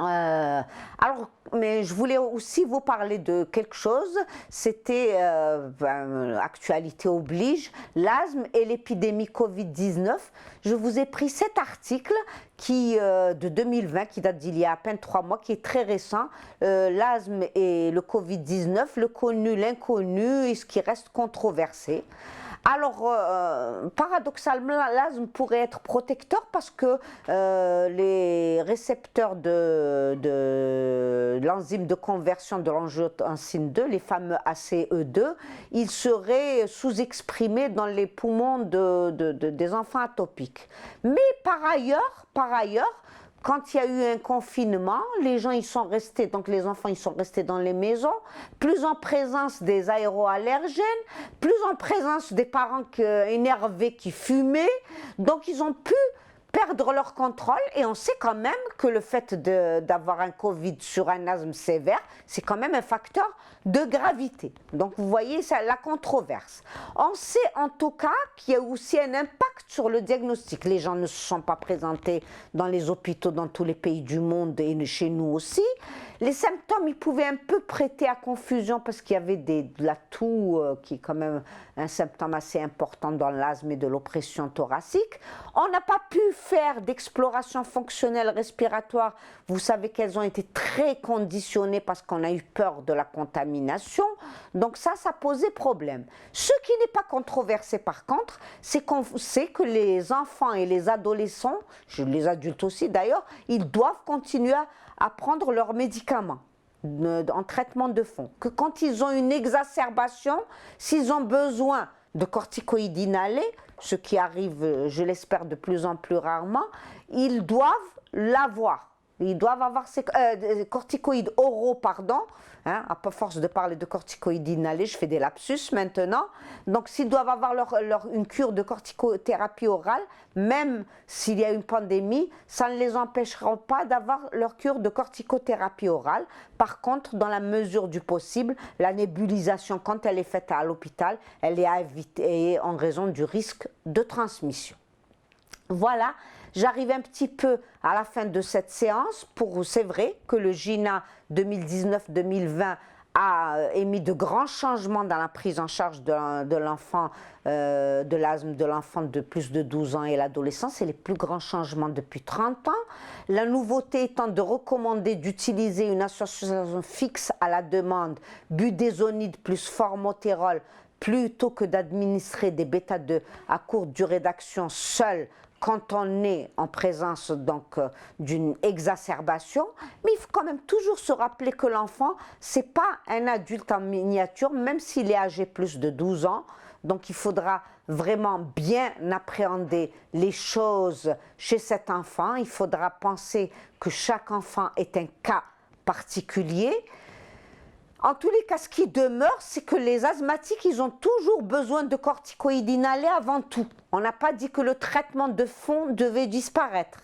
Alors, mais je voulais aussi vous parler de quelque chose, c'était, actualité oblige, l'asthme et l'épidémie Covid-19. Je vous ai pris cet article de 2020, qui date d'il y a à peine 3 mois, qui est très récent, l'asthme et le Covid-19, le connu, l'inconnu et ce qui reste controversé. Alors, paradoxalement, l'asthme pourrait être protecteur parce que les récepteurs de l'enzyme de conversion de l'angiotensine 2, les fameux ACE2, ils seraient sous-exprimés dans les poumons des enfants atopiques. Mais par ailleurs, quand il y a eu un confinement, les gens ils sont restés, donc les enfants ils sont restés dans les maisons, plus en présence des aéroallergènes, plus en présence des parents énervés qui fumaient, donc ils ont pu perdre leur contrôle et on sait quand même que le fait d'avoir un Covid sur un asthme sévère, c'est quand même un facteur de gravité. Donc vous voyez, c'est la controverse. On sait en tout cas qu'il y a aussi un impact sur le diagnostic. Les gens ne se sont pas présentés dans les hôpitaux dans tous les pays du monde et chez nous aussi. Les symptômes, ils pouvaient un peu prêter à confusion parce qu'il y avait de la toux qui est quand même un symptôme assez important dans l'asthme et de l'oppression thoracique. On n'a pas pu faire d'exploration fonctionnelle respiratoire. Vous savez qu'elles ont été très conditionnées parce qu'on a eu peur de la contamination. Donc ça posait problème. Ce qui n'est pas controversé par contre, c'est qu'on sait que les enfants et les adolescents, les adultes aussi d'ailleurs, ils doivent continuer à prendre leurs médicaments en traitement de fond. Que quand ils ont une exacerbation, s'ils ont besoin de corticoïdes inhalés, ce qui arrive, je l'espère, de plus en plus rarement, ils doivent l'avoir. Ils doivent avoir ces corticoïdes oraux, pardon, hein, à force de parler de corticoïdes inhalés, je fais des lapsus maintenant. Donc s'ils doivent avoir une cure de corticothérapie orale, même s'il y a une pandémie, ça ne les empêchera pas d'avoir leur cure de corticothérapie orale. Par contre, dans la mesure du possible, la nébulisation, quand elle est faite à l'hôpital, elle est à éviter en raison du risque de transmission. Voilà. J'arrive un petit peu à la fin de cette séance. C'est vrai que le GINA 2019-2020 a émis de grands changements dans la prise en charge de l'enfant, de l'asthme de l'enfant de plus de 12 ans et l'adolescent. C'est les plus grands changements depuis 30 ans. La nouveauté étant de recommander d'utiliser une association fixe à la demande, budesonide plus formotérol, plutôt que d'administrer des bêta-2 à courte durée d'action seuls quand on est en présence d'une exacerbation, mais il faut quand même toujours se rappeler que l'enfant, ce n'est pas un adulte en miniature, même s'il est âgé plus de 12 ans. Donc il faudra vraiment bien appréhender les choses chez cet enfant. Il faudra penser que chaque enfant est un cas particulier. En tous les cas, ce qui demeure, c'est que les asthmatiques, ils ont toujours besoin de corticoïdes inhalés avant tout. On n'a pas dit que le traitement de fond devait disparaître.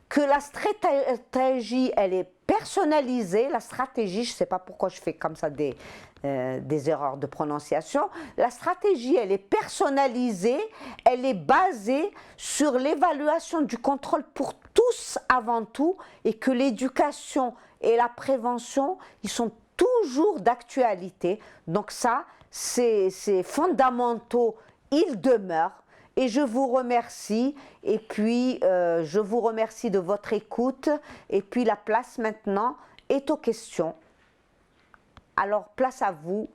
Que la stratégie, elle est personnalisée. La stratégie, je ne sais pas pourquoi je fais comme ça des erreurs de prononciation. La stratégie, elle est personnalisée. Elle est basée sur l'évaluation du contrôle pour tous avant tout. Et que l'éducation et la prévention, ils sont toujours d'actualité. Donc ça, c'est fondamentaux, ils demeurent. Et je vous remercie. Et puis, je vous remercie de votre écoute. Et puis, la place maintenant est aux questions. Alors, place à vous.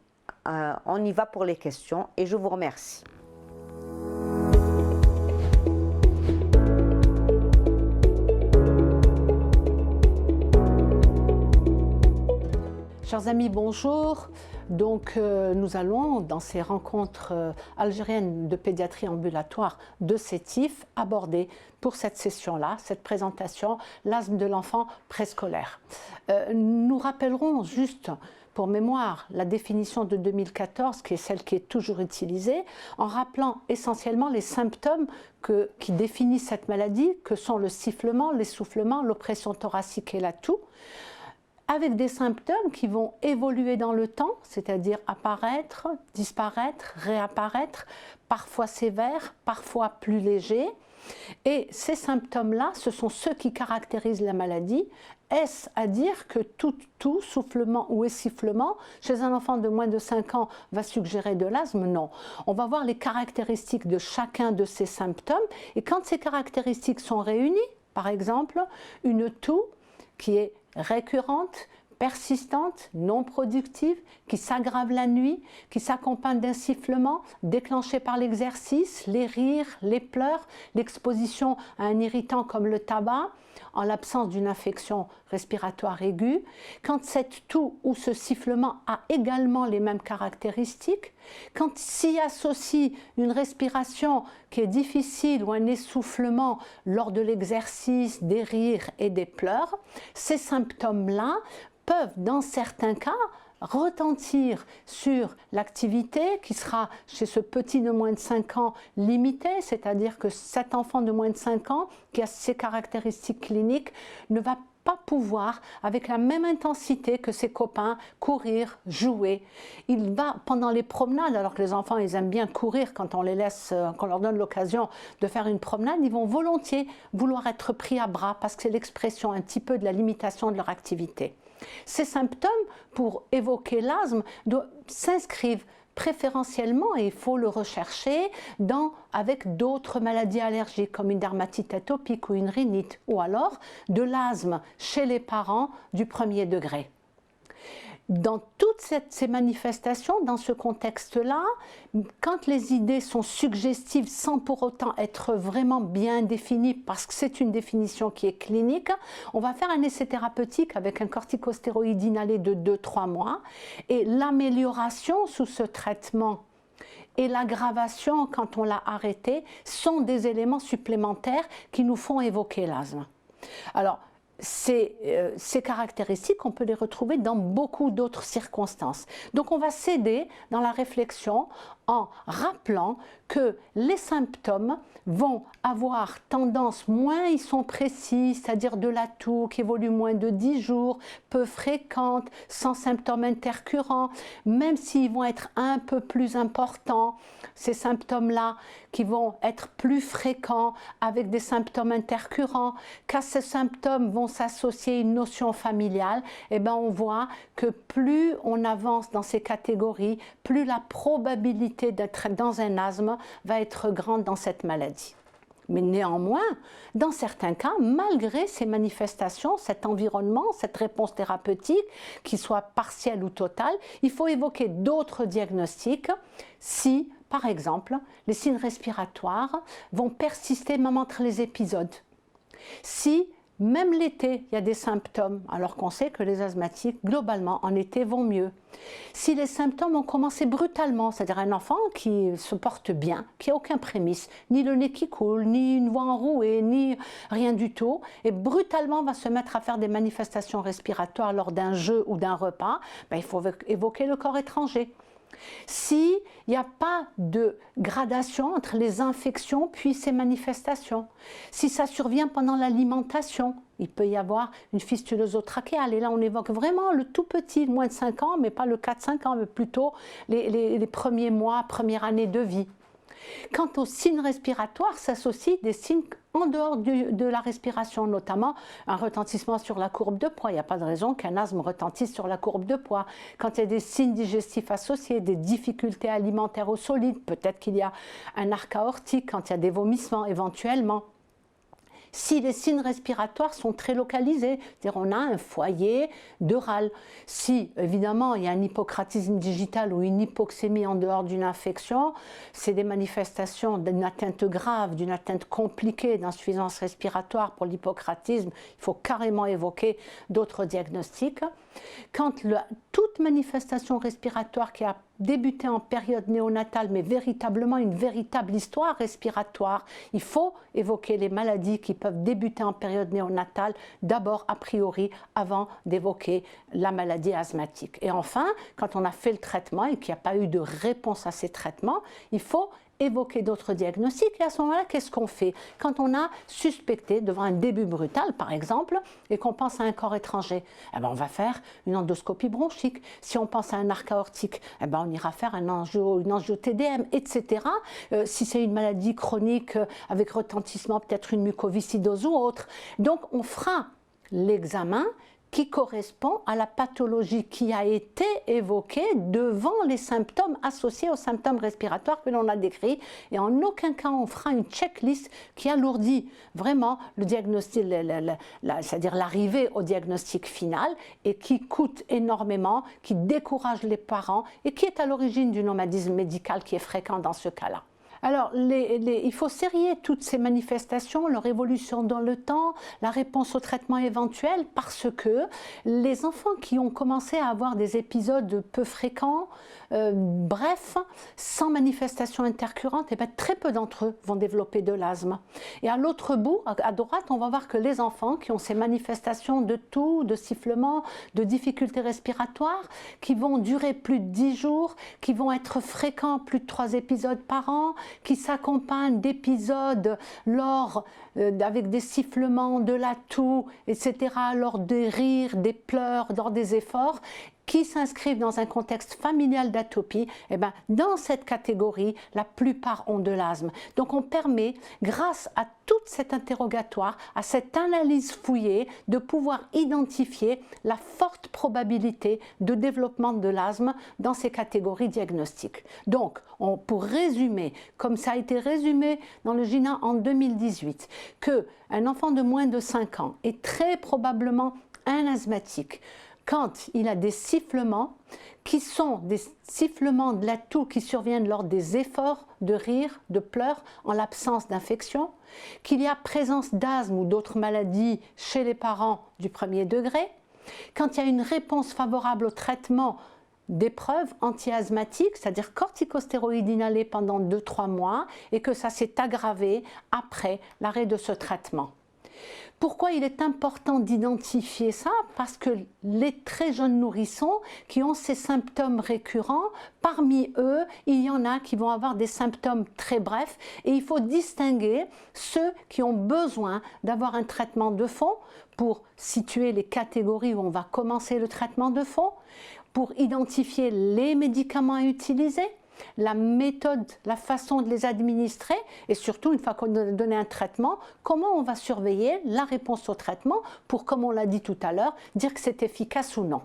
On y va pour les questions. Et je vous remercie. Chers amis, bonjour. Donc, nous allons, dans ces rencontres algériennes de pédiatrie ambulatoire de Sétif, aborder pour cette session-là, cette présentation, l'asthme de l'enfant préscolaire. Nous rappellerons juste, pour mémoire, la définition de 2014, qui est celle qui est toujours utilisée, en rappelant essentiellement les symptômes qui définissent cette maladie, que sont le sifflement, l'essoufflement, l'oppression thoracique et la toux, avec des symptômes qui vont évoluer dans le temps, c'est-à-dire apparaître, disparaître, réapparaître, parfois sévères, parfois plus légers. Et ces symptômes-là, ce sont ceux qui caractérisent la maladie. Est-ce à dire que tout soufflement ou essoufflement chez un enfant de moins de 5 ans va suggérer de l'asthme? Non. On va voir les caractéristiques de chacun de ces symptômes et quand ces caractéristiques sont réunies, par exemple, une toux qui est récurrente, persistante, non productive, qui s'aggrave la nuit, qui s'accompagne d'un sifflement déclenché par l'exercice, les rires, les pleurs, l'exposition à un irritant comme le tabac, en l'absence d'une infection respiratoire aiguë, quand cette toux ou ce sifflement a également les mêmes caractéristiques, quand s'y associe une respiration qui est difficile ou un essoufflement lors de l'exercice, des rires et des pleurs, ces symptômes-là peuvent, dans certains cas, retentir sur l'activité qui sera chez ce petit de moins de 5 ans limitée, c'est-à-dire que cet enfant de moins de 5 ans qui a ces caractéristiques cliniques ne va pas pouvoir, avec la même intensité que ses copains, courir, jouer. Il va, pendant les promenades, alors que les enfants ils aiment bien courir quand on les laisse, qu'on leur donne l'occasion de faire une promenade, ils vont volontiers vouloir être pris à bras parce que c'est l'expression un petit peu de la limitation de leur activité. Ces symptômes, pour évoquer l'asthme, s'inscrivent préférentiellement, et il faut le rechercher, avec d'autres maladies allergiques comme une dermatite atopique ou une rhinite, ou alors de l'asthme chez les parents du premier degré. Dans toutes ces manifestations, dans ce contexte-là, quand les idées sont suggestives sans pour autant être vraiment bien définies, parce que c'est une définition qui est clinique, on va faire un essai thérapeutique avec un corticostéroïde inhalé de 2-3 mois, et l'amélioration sous ce traitement et l'aggravation quand on l'a arrêté sont des éléments supplémentaires qui nous font évoquer l'asthme. Alors, ces caractéristiques, on peut les retrouver dans beaucoup d'autres circonstances. Donc on va s'aider dans la réflexion en rappelant que les symptômes vont avoir tendance, moins ils sont précis, c'est-à-dire de la toux qui évolue moins de 10 jours, peu fréquente, sans symptômes intercurrents, même s'ils vont être un peu plus importants, ces symptômes-là qui vont être plus fréquents avec des symptômes intercurrents, qu'à ces symptômes vont s'associer une notion familiale, et bien on voit que plus on avance dans ces catégories, plus la probabilité d'être dans un asthme va être grande dans cette maladie. Mais néanmoins, dans certains cas, malgré ces manifestations, cet environnement, cette réponse thérapeutique, qu'il soit partielle ou totale, il faut évoquer d'autres diagnostics si, par exemple, les signes respiratoires vont persister même entre les épisodes. Si même l'été, il y a des symptômes, alors qu'on sait que les asthmatiques, globalement, en été, vont mieux. Si les symptômes ont commencé brutalement, c'est-à-dire un enfant qui se porte bien, qui n'a aucun prémisse, ni le nez qui coule, ni une voix enrouée, ni rien du tout, et brutalement va se mettre à faire des manifestations respiratoires lors d'un jeu ou d'un repas, ben, il faut évoquer le corps étranger. S'il n'y a pas de gradation entre les infections puis ces manifestations, si ça survient pendant l'alimentation, il peut y avoir une fistule œsotrachéale. Et là, on évoque vraiment le tout petit, moins de 5 ans, mais pas le 4-5 ans, mais plutôt les premiers mois, première année de vie. Quant aux signes respiratoires, s'associent des signes en dehors de la respiration, notamment un retentissement sur la courbe de poids. Il n'y a pas de raison qu'un asthme retentisse sur la courbe de poids. Quand il y a des signes digestifs associés, des difficultés alimentaires ou solides, peut-être qu'il y a un arc aortique, quand il y a des vomissements éventuellement. Si les signes respiratoires sont très localisés, c'est-à-dire on a un foyer de râle. Si évidemment il y a un hypocratisme digital ou une hypoxémie en dehors d'une infection, c'est des manifestations d'une atteinte grave, d'une atteinte compliquée d'insuffisance respiratoire pour l'hypocratisme. Il faut carrément évoquer d'autres diagnostics. Quand toute manifestation respiratoire qui a débuté en période néonatale, mais véritablement une véritable histoire respiratoire, il faut évoquer les maladies qui peuvent débuter en période néonatale, d'abord a priori, avant d'évoquer la maladie asthmatique. Et enfin, quand on a fait le traitement et qu'il n'y a pas eu de réponse à ces traitements, il faut évoquer d'autres diagnostics. Et à ce moment-là, qu'est-ce qu'on fait? Quand on a suspecté devant un début brutal, par exemple, et qu'on pense à un corps étranger, eh ben, on va faire une endoscopie bronchique. Si on pense à un arc aortique, eh ben, on ira faire une angio-TDM, etc. Si c'est une maladie chronique avec retentissement, peut-être une mucoviscidose ou autre. Donc, on fera l'examen qui correspond à la pathologie qui a été évoquée devant les symptômes associés aux symptômes respiratoires que l'on a décrits. Et en aucun cas on fera une checklist qui alourdit vraiment le diagnostic, c'est-à-dire l'arrivée au diagnostic final, et qui coûte énormément, qui décourage les parents et qui est à l'origine du nomadisme médical qui est fréquent dans ce cas-là. Alors, il faut sérier toutes ces manifestations, leur évolution dans le temps, la réponse au traitement éventuel, parce que les enfants qui ont commencé à avoir des épisodes peu fréquents, bref, sans manifestation intercurrente, eh bien, très peu d'entre eux vont développer de l'asthme. Et à l'autre bout, à droite, on va voir que les enfants qui ont ces manifestations de toux, de sifflements, de difficultés respiratoires, qui vont durer plus de 10 jours, qui vont être fréquents, plus de 3 épisodes par an, qui s'accompagnent d'épisodes avec des sifflements, de la toux, etc., lors des rires, des pleurs, lors des efforts, qui s'inscrivent dans un contexte familial d'atopie, eh bien, dans cette catégorie, la plupart ont de l'asthme. Donc on permet, grâce à tout cet interrogatoire, à cette analyse fouillée, de pouvoir identifier la forte probabilité de développement de l'asthme dans ces catégories diagnostiques. Donc, pour résumer, comme ça a été résumé dans le GINA en 2018, qu'un enfant de moins de 5 ans est très probablement un asthmatique quand il a des sifflements qui sont des sifflements de la toux qui surviennent lors des efforts de rire, de pleurs, en l'absence d'infection, qu'il y a présence d'asthme ou d'autres maladies chez les parents du premier degré, quand il y a une réponse favorable au traitement d'épreuves anti-asthmatiques, c'est-à-dire corticostéroïdes inhalés pendant 2-3 mois, et que ça s'est aggravé après l'arrêt de ce traitement. Pourquoi il est important d'identifier ça? Parce que les très jeunes nourrissons qui ont ces symptômes récurrents, parmi eux, il y en a qui vont avoir des symptômes très brefs, et il faut distinguer ceux qui ont besoin d'avoir un traitement de fond pour situer les catégories où on va commencer le traitement de fond, pour identifier les médicaments à utiliser, la méthode, la façon de les administrer, et surtout, une fois qu'on a donné un traitement, comment on va surveiller la réponse au traitement pour, comme on l'a dit tout à l'heure, dire que c'est efficace ou non.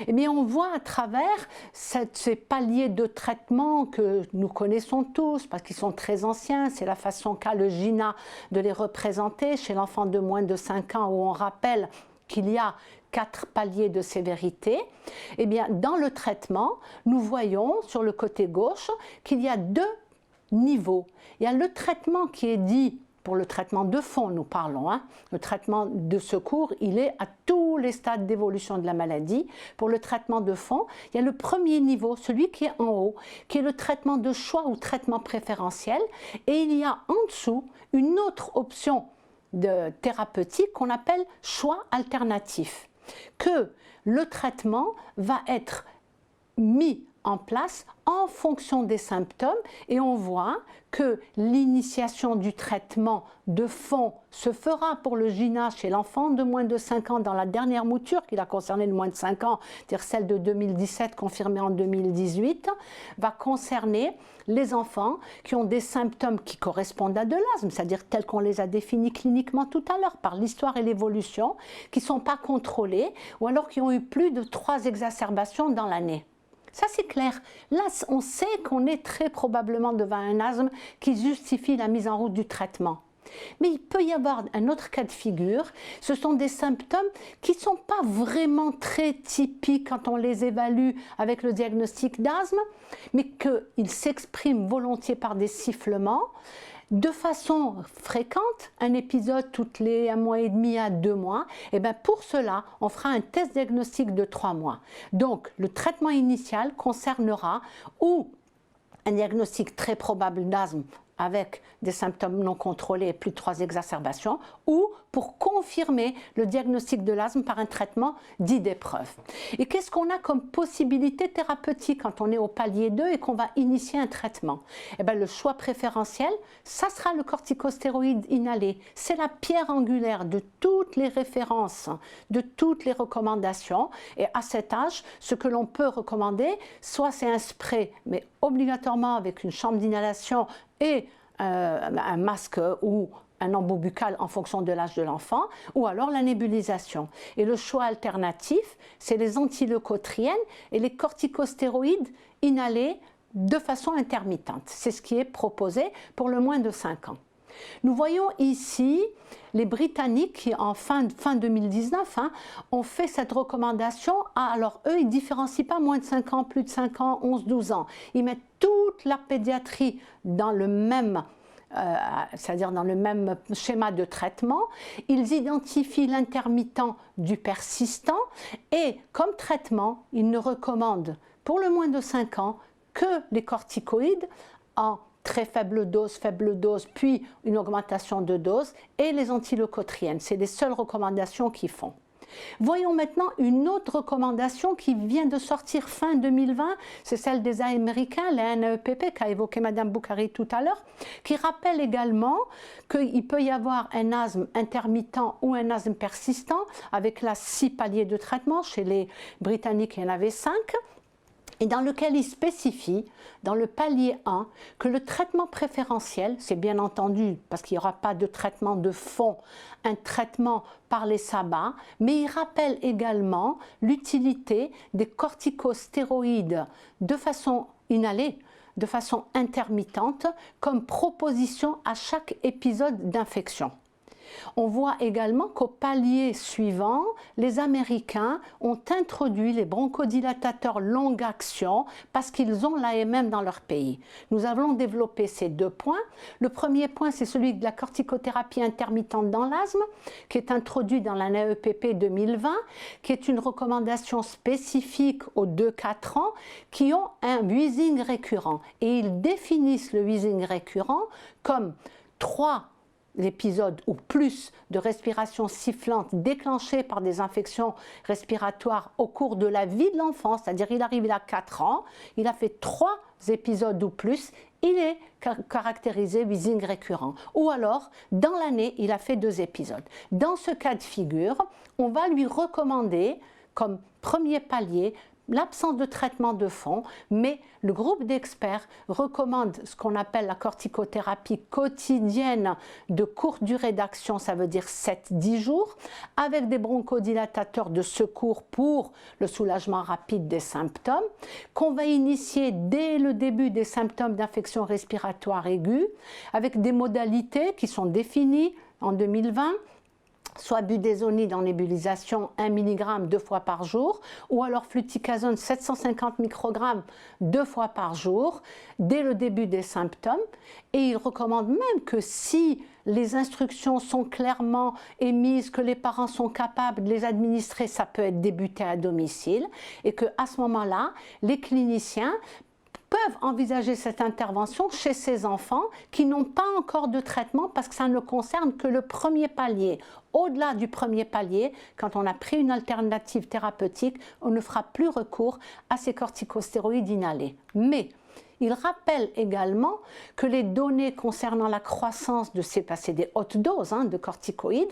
Eh bien, on voit à travers ces paliers de traitement que nous connaissons tous, parce qu'ils sont très anciens, c'est la façon qu'a le GINA de les représenter chez l'enfant de moins de 5 ans, où on rappelle qu'il y a 4 paliers de sévérité. Eh bien, dans le traitement, nous voyons sur le côté gauche qu'il y a 2 niveaux. Il y a le traitement qui est dit, pour le traitement de fond nous parlons, le traitement de secours, il est à tous les stades d'évolution de la maladie. Pour le traitement de fond, il y a le premier niveau, celui qui est en haut, qui est le traitement de choix ou traitement préférentiel, et il y a en dessous une autre option de thérapeutique qu'on appelle choix alternatif, que le traitement va être mis en place en fonction des symptômes, et on voit que l'initiation du traitement de fond se fera pour le GINA chez l'enfant de moins de 5 ans dans la dernière mouture qui l'a concerné de moins de 5 ans, c'est-à-dire celle de 2017 confirmée en 2018, va concerner les enfants qui ont des symptômes qui correspondent à de l'asthme, c'est-à-dire tels qu'on les a définis cliniquement tout à l'heure par l'histoire et l'évolution, qui ne sont pas contrôlés ou alors qui ont eu plus de 3 exacerbations dans l'année. Ça, c'est clair. Là, on sait qu'on est très probablement devant un asthme qui justifie la mise en route du traitement. Mais il peut y avoir un autre cas de figure. Ce sont des symptômes qui ne sont pas vraiment très typiques quand on les évalue avec le diagnostic d'asthme, mais qu'ils s'expriment volontiers par des sifflements. De façon fréquente, un épisode toutes les 1 mois et demi à 2 mois, et bien pour cela, on fera un test diagnostique de 3 mois. Donc, le traitement initial concernera ou un diagnostic très probable d'asthme avec des symptômes non contrôlés et plus de 3 exacerbations, ou pour confirmer le diagnostic de l'asthme par un traitement dit d'épreuve. Et qu'est-ce qu'on a comme possibilité thérapeutique quand on est au palier 2 et qu'on va initier un traitement? Eh bien, le choix préférentiel, ça sera le corticostéroïde inhalé. C'est la pierre angulaire de toutes les références, de toutes les recommandations. Et à cet âge, ce que l'on peut recommander, soit c'est un spray, mais obligatoirement avec une chambre d'inhalation et un masque ou un embout buccal en fonction de l'âge de l'enfant, ou alors la nébulisation. Et le choix alternatif, c'est les antileucotriènes et les corticostéroïdes inhalés de façon intermittente. C'est ce qui est proposé pour le moins de 5 ans. Nous voyons ici les Britanniques qui, en fin 2019, ont fait cette recommandation. Alors, eux, ils ne différencient pas moins de 5 ans, plus de 5 ans, 11, 12 ans. Ils mettent toute la pédiatrie dans le même c'est-à-dire dans le même schéma de traitement. Ils identifient l'intermittent du persistant et, comme traitement, ils ne recommandent pour le moins de 5 ans que les corticoïdes en très faible dose, puis une augmentation de dose, et les antileucotriènes. C'est les seules recommandations qu'ils font. Voyons maintenant une autre recommandation qui vient de sortir fin 2020, c'est celle des Américains, la NAEPP, qu'a évoqué Mme Boukhari tout à l'heure, qui rappelle également qu'il peut y avoir un asthme intermittent ou un asthme persistant, avec là 6 paliers de traitement. Chez les Britanniques, il y en avait 5. Et dans lequel il spécifie, dans le palier 1, que le traitement préférentiel, c'est bien entendu, parce qu'il n'y aura pas de traitement de fond, un traitement par les sabbats, mais il rappelle également l'utilité des corticostéroïdes de façon inhalée, de façon intermittente, comme proposition à chaque épisode d'infection. On voit également qu'au palier suivant, les Américains ont introduit les bronchodilatateurs longue action parce qu'ils ont l'AMM dans leur pays. Nous avons développé ces 2 points. Le premier point, c'est celui de la corticothérapie intermittente dans l'asthme, qui est introduit dans la NAEPP 2020, qui est une recommandation spécifique aux 2-4 ans qui ont un wheezing récurrent. Et ils définissent le wheezing récurrent comme 3 l'épisode ou plus de respiration sifflante déclenchée par des infections respiratoires au cours de la vie de l'enfant, c'est-à-dire il arrive, il a 4 ans, il a fait 3 épisodes ou plus, il est caractérisé wheezing récurrent. Ou alors, dans l'année, il a fait 2 épisodes. Dans ce cas de figure, on va lui recommander comme premier palier l'absence de traitement de fond, mais le groupe d'experts recommande ce qu'on appelle la corticothérapie quotidienne de courte durée d'action, ça veut dire 7-10 jours, avec des bronchodilatateurs de secours pour le soulagement rapide des symptômes, qu'on va initier dès le début des symptômes d'infection respiratoire aiguë, avec des modalités qui sont définies en 2020, soit budesonide en nébulisation 1 mg 2 fois par jour, ou alors fluticasone 750 microgrammes 2 fois par jour, dès le début des symptômes. Et il recommande même que si les instructions sont clairement émises, que les parents sont capables de les administrer, ça peut être débuté à domicile, et qu'à ce moment-là, les cliniciens peuvent envisager cette intervention chez ces enfants qui n'ont pas encore de traitement parce que ça ne concerne que le premier palier. Au-delà du premier palier, quand on a pris une alternative thérapeutique, on ne fera plus recours à ces corticostéroïdes inhalés. Mais il rappelle également que les données concernant la croissance de ces passés des hautes doses de corticoïdes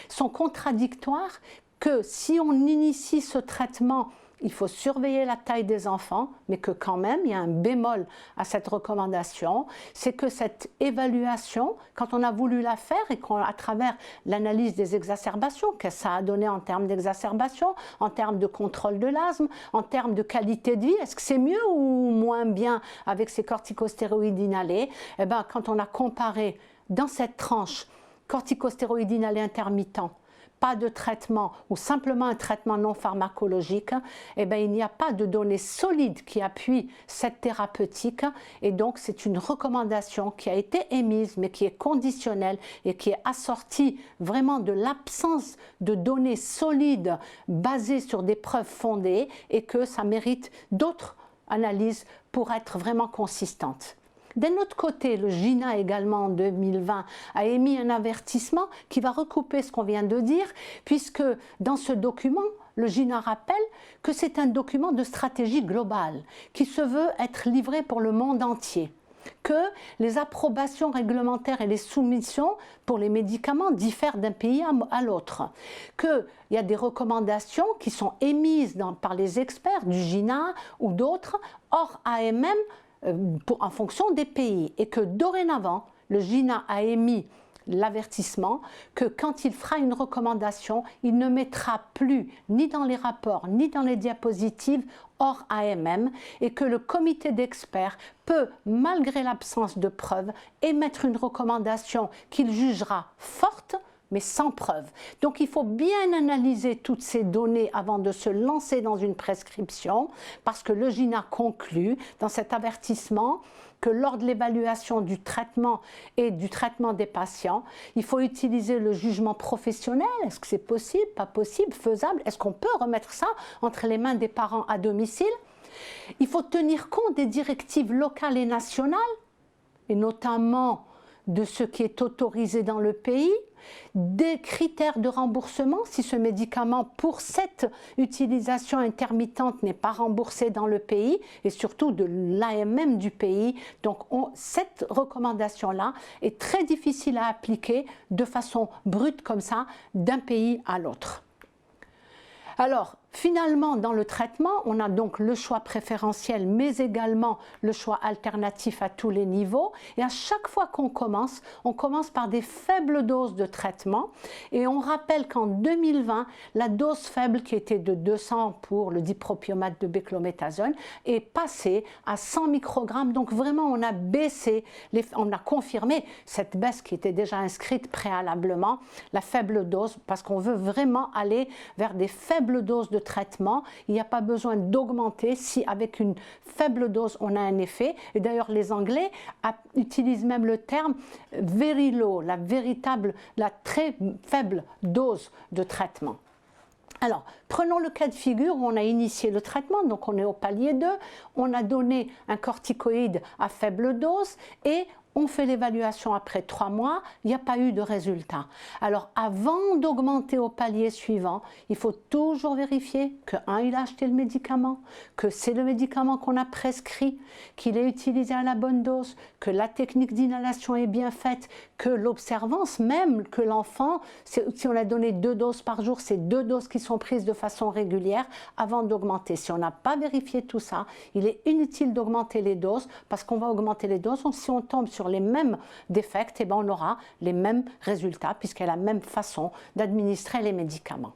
sont contradictoires, que si on initie ce traitement, il faut surveiller la taille des enfants, mais que quand même, il y a un bémol à cette recommandation, c'est que cette évaluation, quand on a voulu la faire et qu'à travers l'analyse des exacerbations, qu'est-ce que ça a donné en termes d'exacerbation, en termes de contrôle de l'asthme, en termes de qualité de vie, est-ce que c'est mieux ou moins bien avec ces corticostéroïdes inhalés? Eh bien, quand on a comparé dans cette tranche corticostéroïdes inhalés intermittents, pas de traitement ou simplement un traitement non pharmacologique, eh bien, il n'y a pas de données solides qui appuient cette thérapeutique, et donc c'est une recommandation qui a été émise mais qui est conditionnelle et qui est assortie vraiment de l'absence de données solides basées sur des preuves fondées, et que ça mérite d'autres analyses pour être vraiment consistante. D'un autre côté, le GINA également en 2020 a émis un avertissement qui va recouper ce qu'on vient de dire, puisque dans ce document, le GINA rappelle que c'est un document de stratégie globale qui se veut être livré pour le monde entier, que les approbations réglementaires et les soumissions pour les médicaments diffèrent d'un pays à l'autre, qu'il y a des recommandations qui sont émises par les experts du GINA ou d'autres hors AMM en fonction des pays, et que dorénavant, le GINA a émis l'avertissement que quand il fera une recommandation, il ne mettra plus ni dans les rapports ni dans les diapositives hors AMM, et que le comité d'experts peut, malgré l'absence de preuves, émettre une recommandation qu'il jugera forte mais sans preuve. Donc il faut bien analyser toutes ces données avant de se lancer dans une prescription, parce que le GINA conclut dans cet avertissement que lors de l'évaluation du traitement et du traitement des patients, il faut utiliser le jugement professionnel. Est-ce que c'est possible, pas possible, faisable? Est-ce qu'on peut remettre ça entre les mains des parents à domicile? Il faut tenir compte des directives locales et nationales, et notamment de ce qui est autorisé dans le pays, des critères de remboursement si ce médicament pour cette utilisation intermittente n'est pas remboursé dans le pays, et surtout de l'AMM du pays. Donc cette recommandation-là est très difficile à appliquer de façon brute comme ça d'un pays à l'autre. Alors, finalement, dans le traitement, on a donc le choix préférentiel, mais également le choix alternatif à tous les niveaux. Et à chaque fois qu'on commence, on commence par des faibles doses de traitement. Et on rappelle qu'en 2020, la dose faible qui était de 200 pour le dipropiomate de beclométasone est passée à 100 microgrammes. Donc vraiment, on a baissé, on a confirmé cette baisse qui était déjà inscrite préalablement, la faible dose, parce qu'on veut vraiment aller vers des faibles doses de traitement. Il n'y a pas besoin d'augmenter si avec une faible dose on a un effet. Et d'ailleurs les Anglais utilisent même le terme very low, la très faible dose de traitement. Alors, prenons le cas de figure où on a initié le traitement, donc on est au palier 2, on a donné un corticoïde à faible dose et on fait l'évaluation après 3 mois, il n'y a pas eu de résultat. Alors avant d'augmenter au palier suivant, il faut toujours vérifier que il a acheté le médicament, que c'est le médicament qu'on a prescrit, qu'il est utilisé à la bonne dose, que la technique d'inhalation est bien faite, que l'observance même, que l'enfant, si on a donné 2 doses par jour, c'est 2 doses qui sont prises de façon régulière avant d'augmenter. Si on n'a pas vérifié tout ça, il est inutile d'augmenter les doses, parce qu'on va augmenter les doses. Si on tombe sur les mêmes défects, eh bien on aura les mêmes résultats puisqu'il y a la même façon d'administrer les médicaments.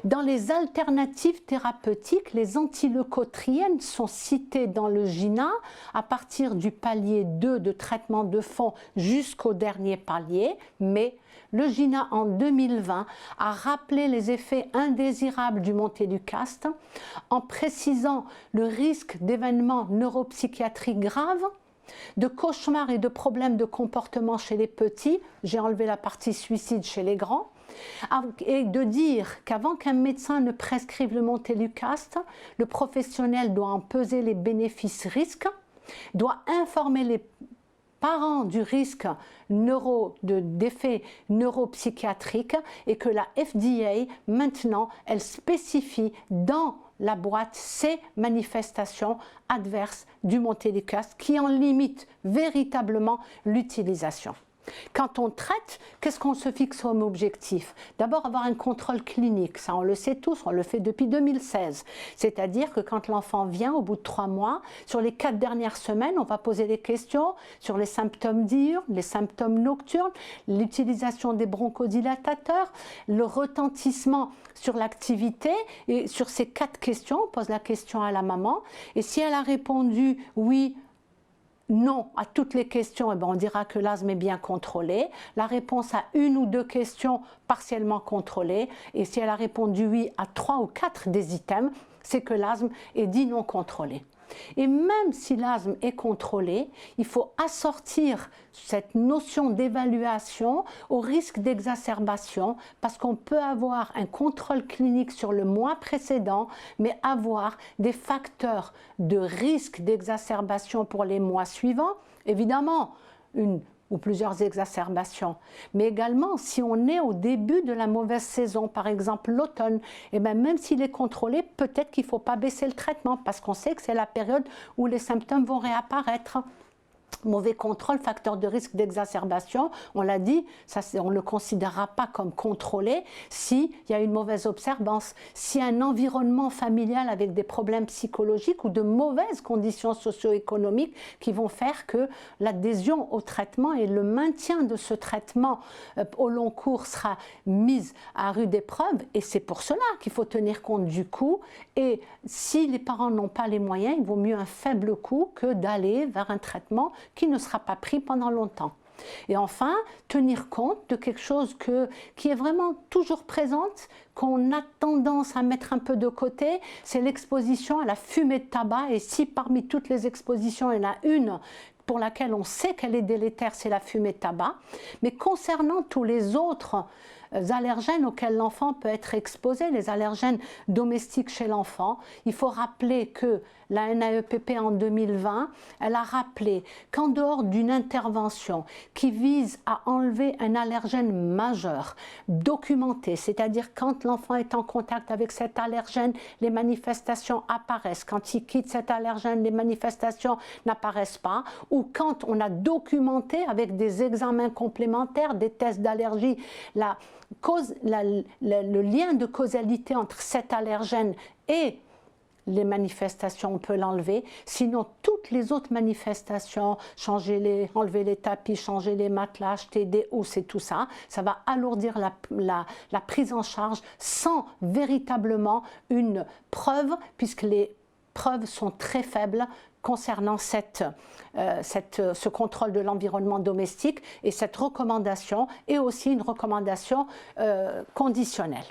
Dans les alternatives thérapeutiques, les antileucotriennes sont citées dans le GINA à partir du palier 2 de traitement de fond jusqu'au dernier palier, mais le GINA en 2020 a rappelé les effets indésirables du montelukast en précisant le risque d'événements neuropsychiatriques graves, de cauchemars et de problèmes de comportement chez les petits, j'ai enlevé la partie suicide chez les grands, et de dire qu'avant qu'un médecin ne prescrive le montelukast, le professionnel doit en peser les bénéfices-risques, doit informer les parents du risque d'effets neuropsychiatriques, et que la FDA, maintenant, elle spécifie dans la boîte ces manifestations adverses du montelukast qui en limitent véritablement l'utilisation. Quand on traite, qu'est-ce qu'on se fixe comme objectif? D'abord avoir un contrôle clinique, ça on le sait tous, on le fait depuis 2016. C'est-à-dire que quand l'enfant vient au bout de 3 mois, sur les 4 dernières semaines, on va poser des questions sur les symptômes diurnes, les symptômes nocturnes, l'utilisation des bronchodilatateurs, le retentissement sur l'activité, et sur ces 4 questions, on pose la question à la maman, et si elle a répondu oui, non à toutes les questions, eh bien on dira que l'asthme est bien contrôlé. La réponse à 1 ou 2 questions partiellement contrôlées. Et si elle a répondu oui à 3 ou 4 des items, c'est que l'asthme est dit non contrôlé. Et même si l'asthme est contrôlé, il faut assortir cette notion d'évaluation au risque d'exacerbation, parce qu'on peut avoir un contrôle clinique sur le mois précédent, mais avoir des facteurs de risque d'exacerbation pour les mois suivants. Évidemment, une ou plusieurs exacerbations. Mais également, si on est au début de la mauvaise saison, par exemple l'automne, et bien même s'il est contrôlé, peut-être qu'il ne faut pas baisser le traitement parce qu'on sait que c'est la période où les symptômes vont réapparaître. Mauvais contrôle, facteur de risque d'exacerbation, on l'a dit, ça, on ne le considérera pas comme contrôlé s'il y a une mauvaise observance, s'il y a un environnement familial avec des problèmes psychologiques ou de mauvaises conditions socio-économiques qui vont faire que l'adhésion au traitement et le maintien de ce traitement au long cours sera mise à rude épreuve, et c'est pour cela qu'il faut tenir compte du coût. Et si les parents n'ont pas les moyens, il vaut mieux un faible coût que d'aller vers un traitement qui ne sera pas pris pendant longtemps. Et enfin, tenir compte de quelque chose qui est vraiment toujours présente, qu'on a tendance à mettre un peu de côté, c'est l'exposition à la fumée de tabac. Et si parmi toutes les expositions, il y en a une pour laquelle on sait qu'elle est délétère, c'est la fumée de tabac. Mais concernant tous les autres allergènes auxquels l'enfant peut être exposé, les allergènes domestiques chez l'enfant, il faut rappeler que la NAEPP en 2020, elle a rappelé qu'en dehors d'une intervention qui vise à enlever un allergène majeur, documenté, c'est-à-dire quand l'enfant est en contact avec cet allergène, les manifestations apparaissent. Quand il quitte cet allergène, les manifestations n'apparaissent pas. Ou quand on a documenté avec des examens complémentaires, des tests d'allergie, le lien de causalité entre cet allergène et les manifestations, on peut l'enlever. Sinon, toutes les autres manifestations, enlever les tapis, changer les matelas, acheter des housses et tout ça, ça va alourdir la prise en charge sans véritablement une puisque les preuves sont très faibles concernant ce contrôle de l'environnement domestique, et cette recommandation est aussi une recommandation conditionnelle.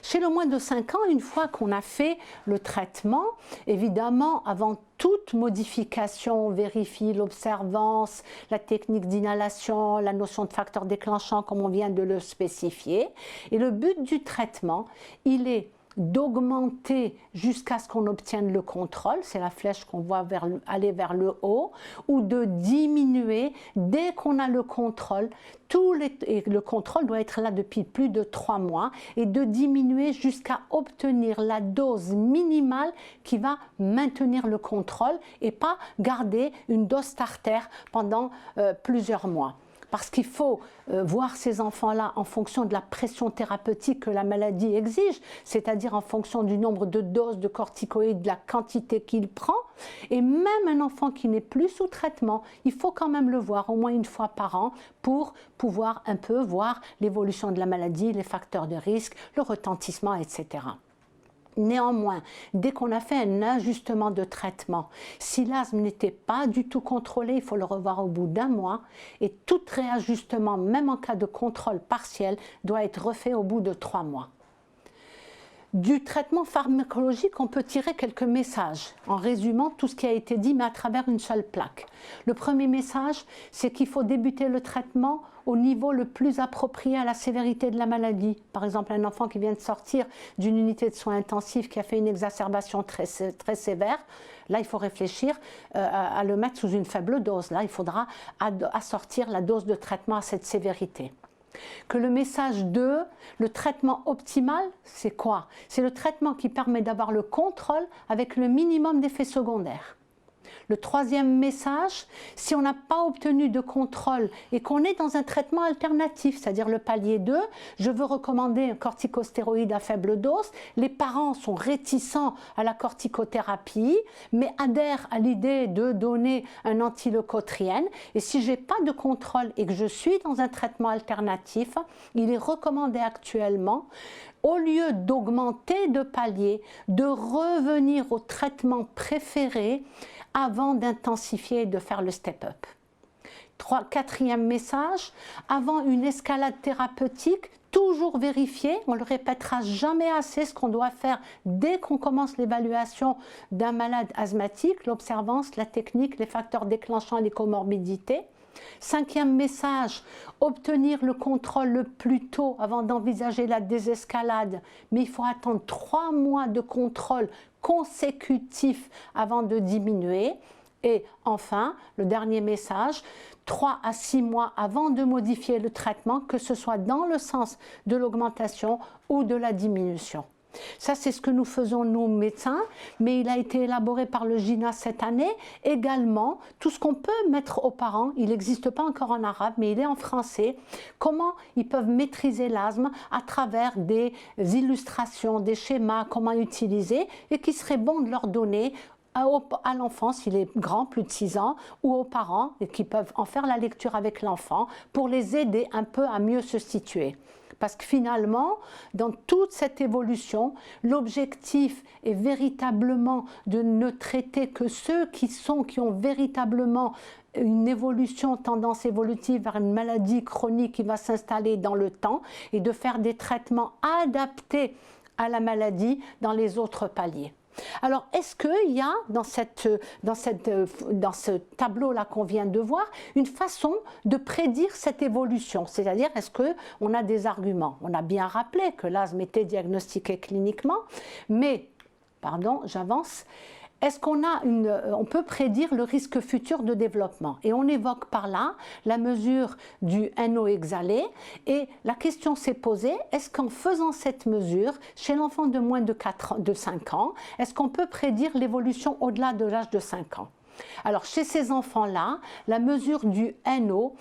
Chez le moins de 5 ans, une fois qu'on a fait le traitement, évidemment, avant toute modification, on vérifie l'observance, la technique d'inhalation, la notion de facteur déclenchant, comme on vient de le spécifier. Et le but du traitement, il est d'augmenter jusqu'à ce qu'on obtienne le contrôle, c'est la flèche qu'on voit aller vers le haut, ou de diminuer dès qu'on a le contrôle. Et le contrôle doit être là depuis plus de 3 mois, et de diminuer jusqu'à obtenir la dose minimale qui va maintenir le contrôle et pas garder une dose starter pendant plusieurs mois. Parce qu'il faut voir ces enfants-là en fonction de la pression thérapeutique que la maladie exige, c'est-à-dire en fonction du nombre de doses de corticoïdes, de la quantité qu'il prend. Et même un enfant qui n'est plus sous traitement, il faut quand même le voir au moins une fois par an pour pouvoir un peu voir l'évolution de la maladie, les facteurs de risque, le retentissement, etc. Néanmoins, dès qu'on a fait un ajustement de traitement, si l'asthme n'était pas du tout contrôlé, il faut le revoir au bout d'1 mois, et tout réajustement, même en cas de contrôle partiel, doit être refait au bout de 3 mois. Du traitement pharmacologique, on peut tirer quelques messages en résumant tout ce qui a été dit, mais à travers une seule plaque. Le premier message, c'est qu'il faut débuter le traitement au niveau le plus approprié à la sévérité de la maladie. Par exemple, un enfant qui vient de sortir d'une unité de soins intensifs qui a fait une exacerbation très sévère, là, il faut réfléchir à le mettre sous une faible dose. Là, il faudra assortir la dose de traitement à cette sévérité. Que le message 2, le traitement optimal, c'est quoi? C'est le traitement qui permet d'avoir le contrôle avec le minimum d'effets secondaires. Le troisième message, si on n'a pas obtenu de contrôle et qu'on est dans un traitement alternatif, c'est-à-dire le palier 2, je veux recommander un corticostéroïde à faible dose, les parents sont réticents à la corticothérapie, mais adhèrent à l'idée de donner un antileucotriène. Et si je n'ai pas de contrôle et que je suis dans un traitement alternatif, il est recommandé actuellement, au lieu d'augmenter de palier, de revenir au traitement préféré avant d'intensifier et de faire le step-up. Quatrième message, avant une escalade thérapeutique, toujours vérifier, on le répétera jamais assez, ce qu'on doit faire dès qu'on commence l'évaluation d'un malade asthmatique, l'observance, la technique, les facteurs déclenchants et les comorbidités. 5e message, obtenir le contrôle le plus tôt avant d'envisager la désescalade, mais il faut attendre 3 mois de contrôle consécutif avant de diminuer. Et enfin, le dernier message, 3 à 6 mois avant de modifier le traitement, que ce soit dans le sens de l'augmentation ou de la diminution. Ça, c'est ce que nous faisons, nous, médecins, mais il a été élaboré par le GINA cette année. Également, tout ce qu'on peut mettre aux parents, il n'existe pas encore en arabe, mais il est en français, comment ils peuvent maîtriser l'asthme à travers des illustrations, des schémas, comment utiliser, et qui serait bon de leur donner à l'enfant, s'il est grand, plus de 6 ans, ou aux parents, et qui peuvent en faire la lecture avec l'enfant, pour les aider un peu à mieux se situer. Parce que finalement, dans toute cette évolution, l'objectif est véritablement de ne traiter que ceux qui ont véritablement une évolution, tendance évolutive vers une maladie chronique qui va s'installer dans le temps, et de faire des traitements adaptés à la maladie dans les autres paliers. Alors, est-ce qu'il y a dans ce tableau-là qu'on vient de voir une façon de prédire cette évolution? C'est-à-dire, est-ce qu'on a des arguments? On a bien rappelé que l'asthme était diagnostiqué cliniquement, mais, pardon, j'avance, est-ce on peut prédire le risque futur de développement? Et on évoque par là la mesure du NO exhalé. Et la question s'est posée, est-ce qu'en faisant cette mesure, chez l'enfant de moins de 5 ans, est-ce qu'on peut prédire l'évolution au-delà de l'âge de 5 ans? Alors, chez ces enfants-là, la mesure du NO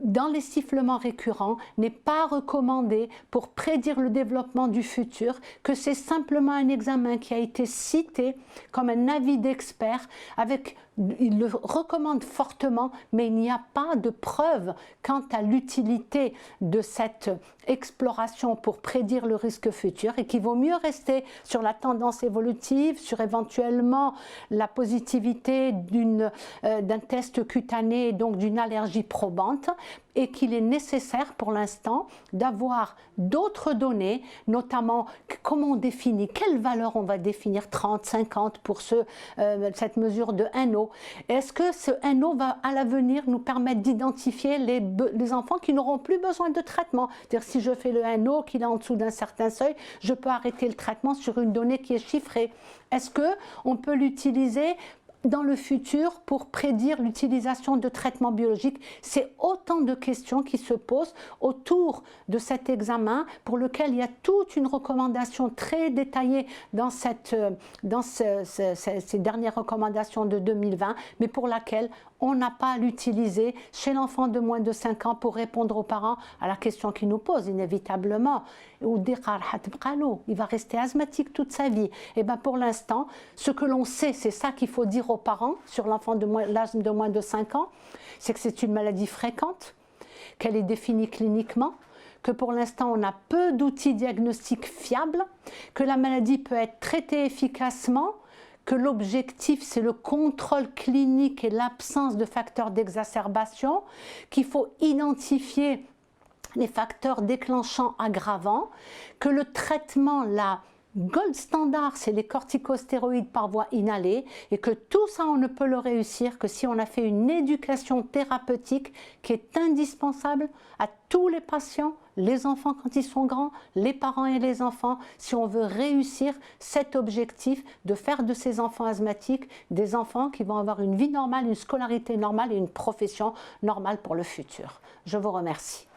dans les sifflements récurrents n'est pas recommandée pour prédire le développement du futur, que c'est simplement un examen qui a été cité comme un avis d'expert avec il le recommande fortement, mais il n'y a pas de preuve quant à l'utilité de cette exploration pour prédire le risque futur, et qu'il vaut mieux rester sur la tendance évolutive, sur éventuellement la positivité d'un test cutané et donc d'une allergie probante, et qu'il est nécessaire pour l'instant d'avoir d'autres données, notamment comment on définit, quelle valeur on va définir, 30, 50 pour cette mesure de NO. Est-ce que ce NO va à l'avenir nous permettre d'identifier les enfants qui n'auront plus besoin de traitement? C'est-à-dire, si je fais le NO, qu'il est en dessous d'un certain seuil, je peux arrêter le traitement sur une donnée qui est chiffrée. Est-ce qu'on peut l'utiliser dans le futur pour prédire l'utilisation de traitements biologiques? C'est autant de questions qui se posent autour de cet examen, pour lequel il y a toute une recommandation très détaillée dans ces dernières recommandations de 2020, mais pour laquelle on n'a pas à l'utiliser chez l'enfant de moins de 5 ans pour répondre aux parents à la question qu'ils nous posent inévitablement. Il va rester asthmatique toute sa vie. Et bien pour l'instant, ce que l'on sait, c'est ça qu'il faut dire aux parents sur l'enfant de l'asthme de moins de 5 ans, c'est que c'est une maladie fréquente, qu'elle est définie cliniquement, que pour l'instant on a peu d'outils diagnostiques fiables, que la maladie peut être traitée efficacement, que l'objectif c'est le contrôle clinique et l'absence de facteurs d'exacerbation, qu'il faut identifier les facteurs déclenchants aggravants, que le traitement, la gold standard, c'est les corticostéroïdes par voie inhalée, et que tout ça on ne peut le réussir que si on a fait une éducation thérapeutique qui est indispensable à tous les patients, les enfants quand ils sont grands, les parents et les enfants, si on veut réussir cet objectif de faire de ces enfants asthmatiques des enfants qui vont avoir une vie normale, une scolarité normale et une profession normale pour le futur. Je vous remercie.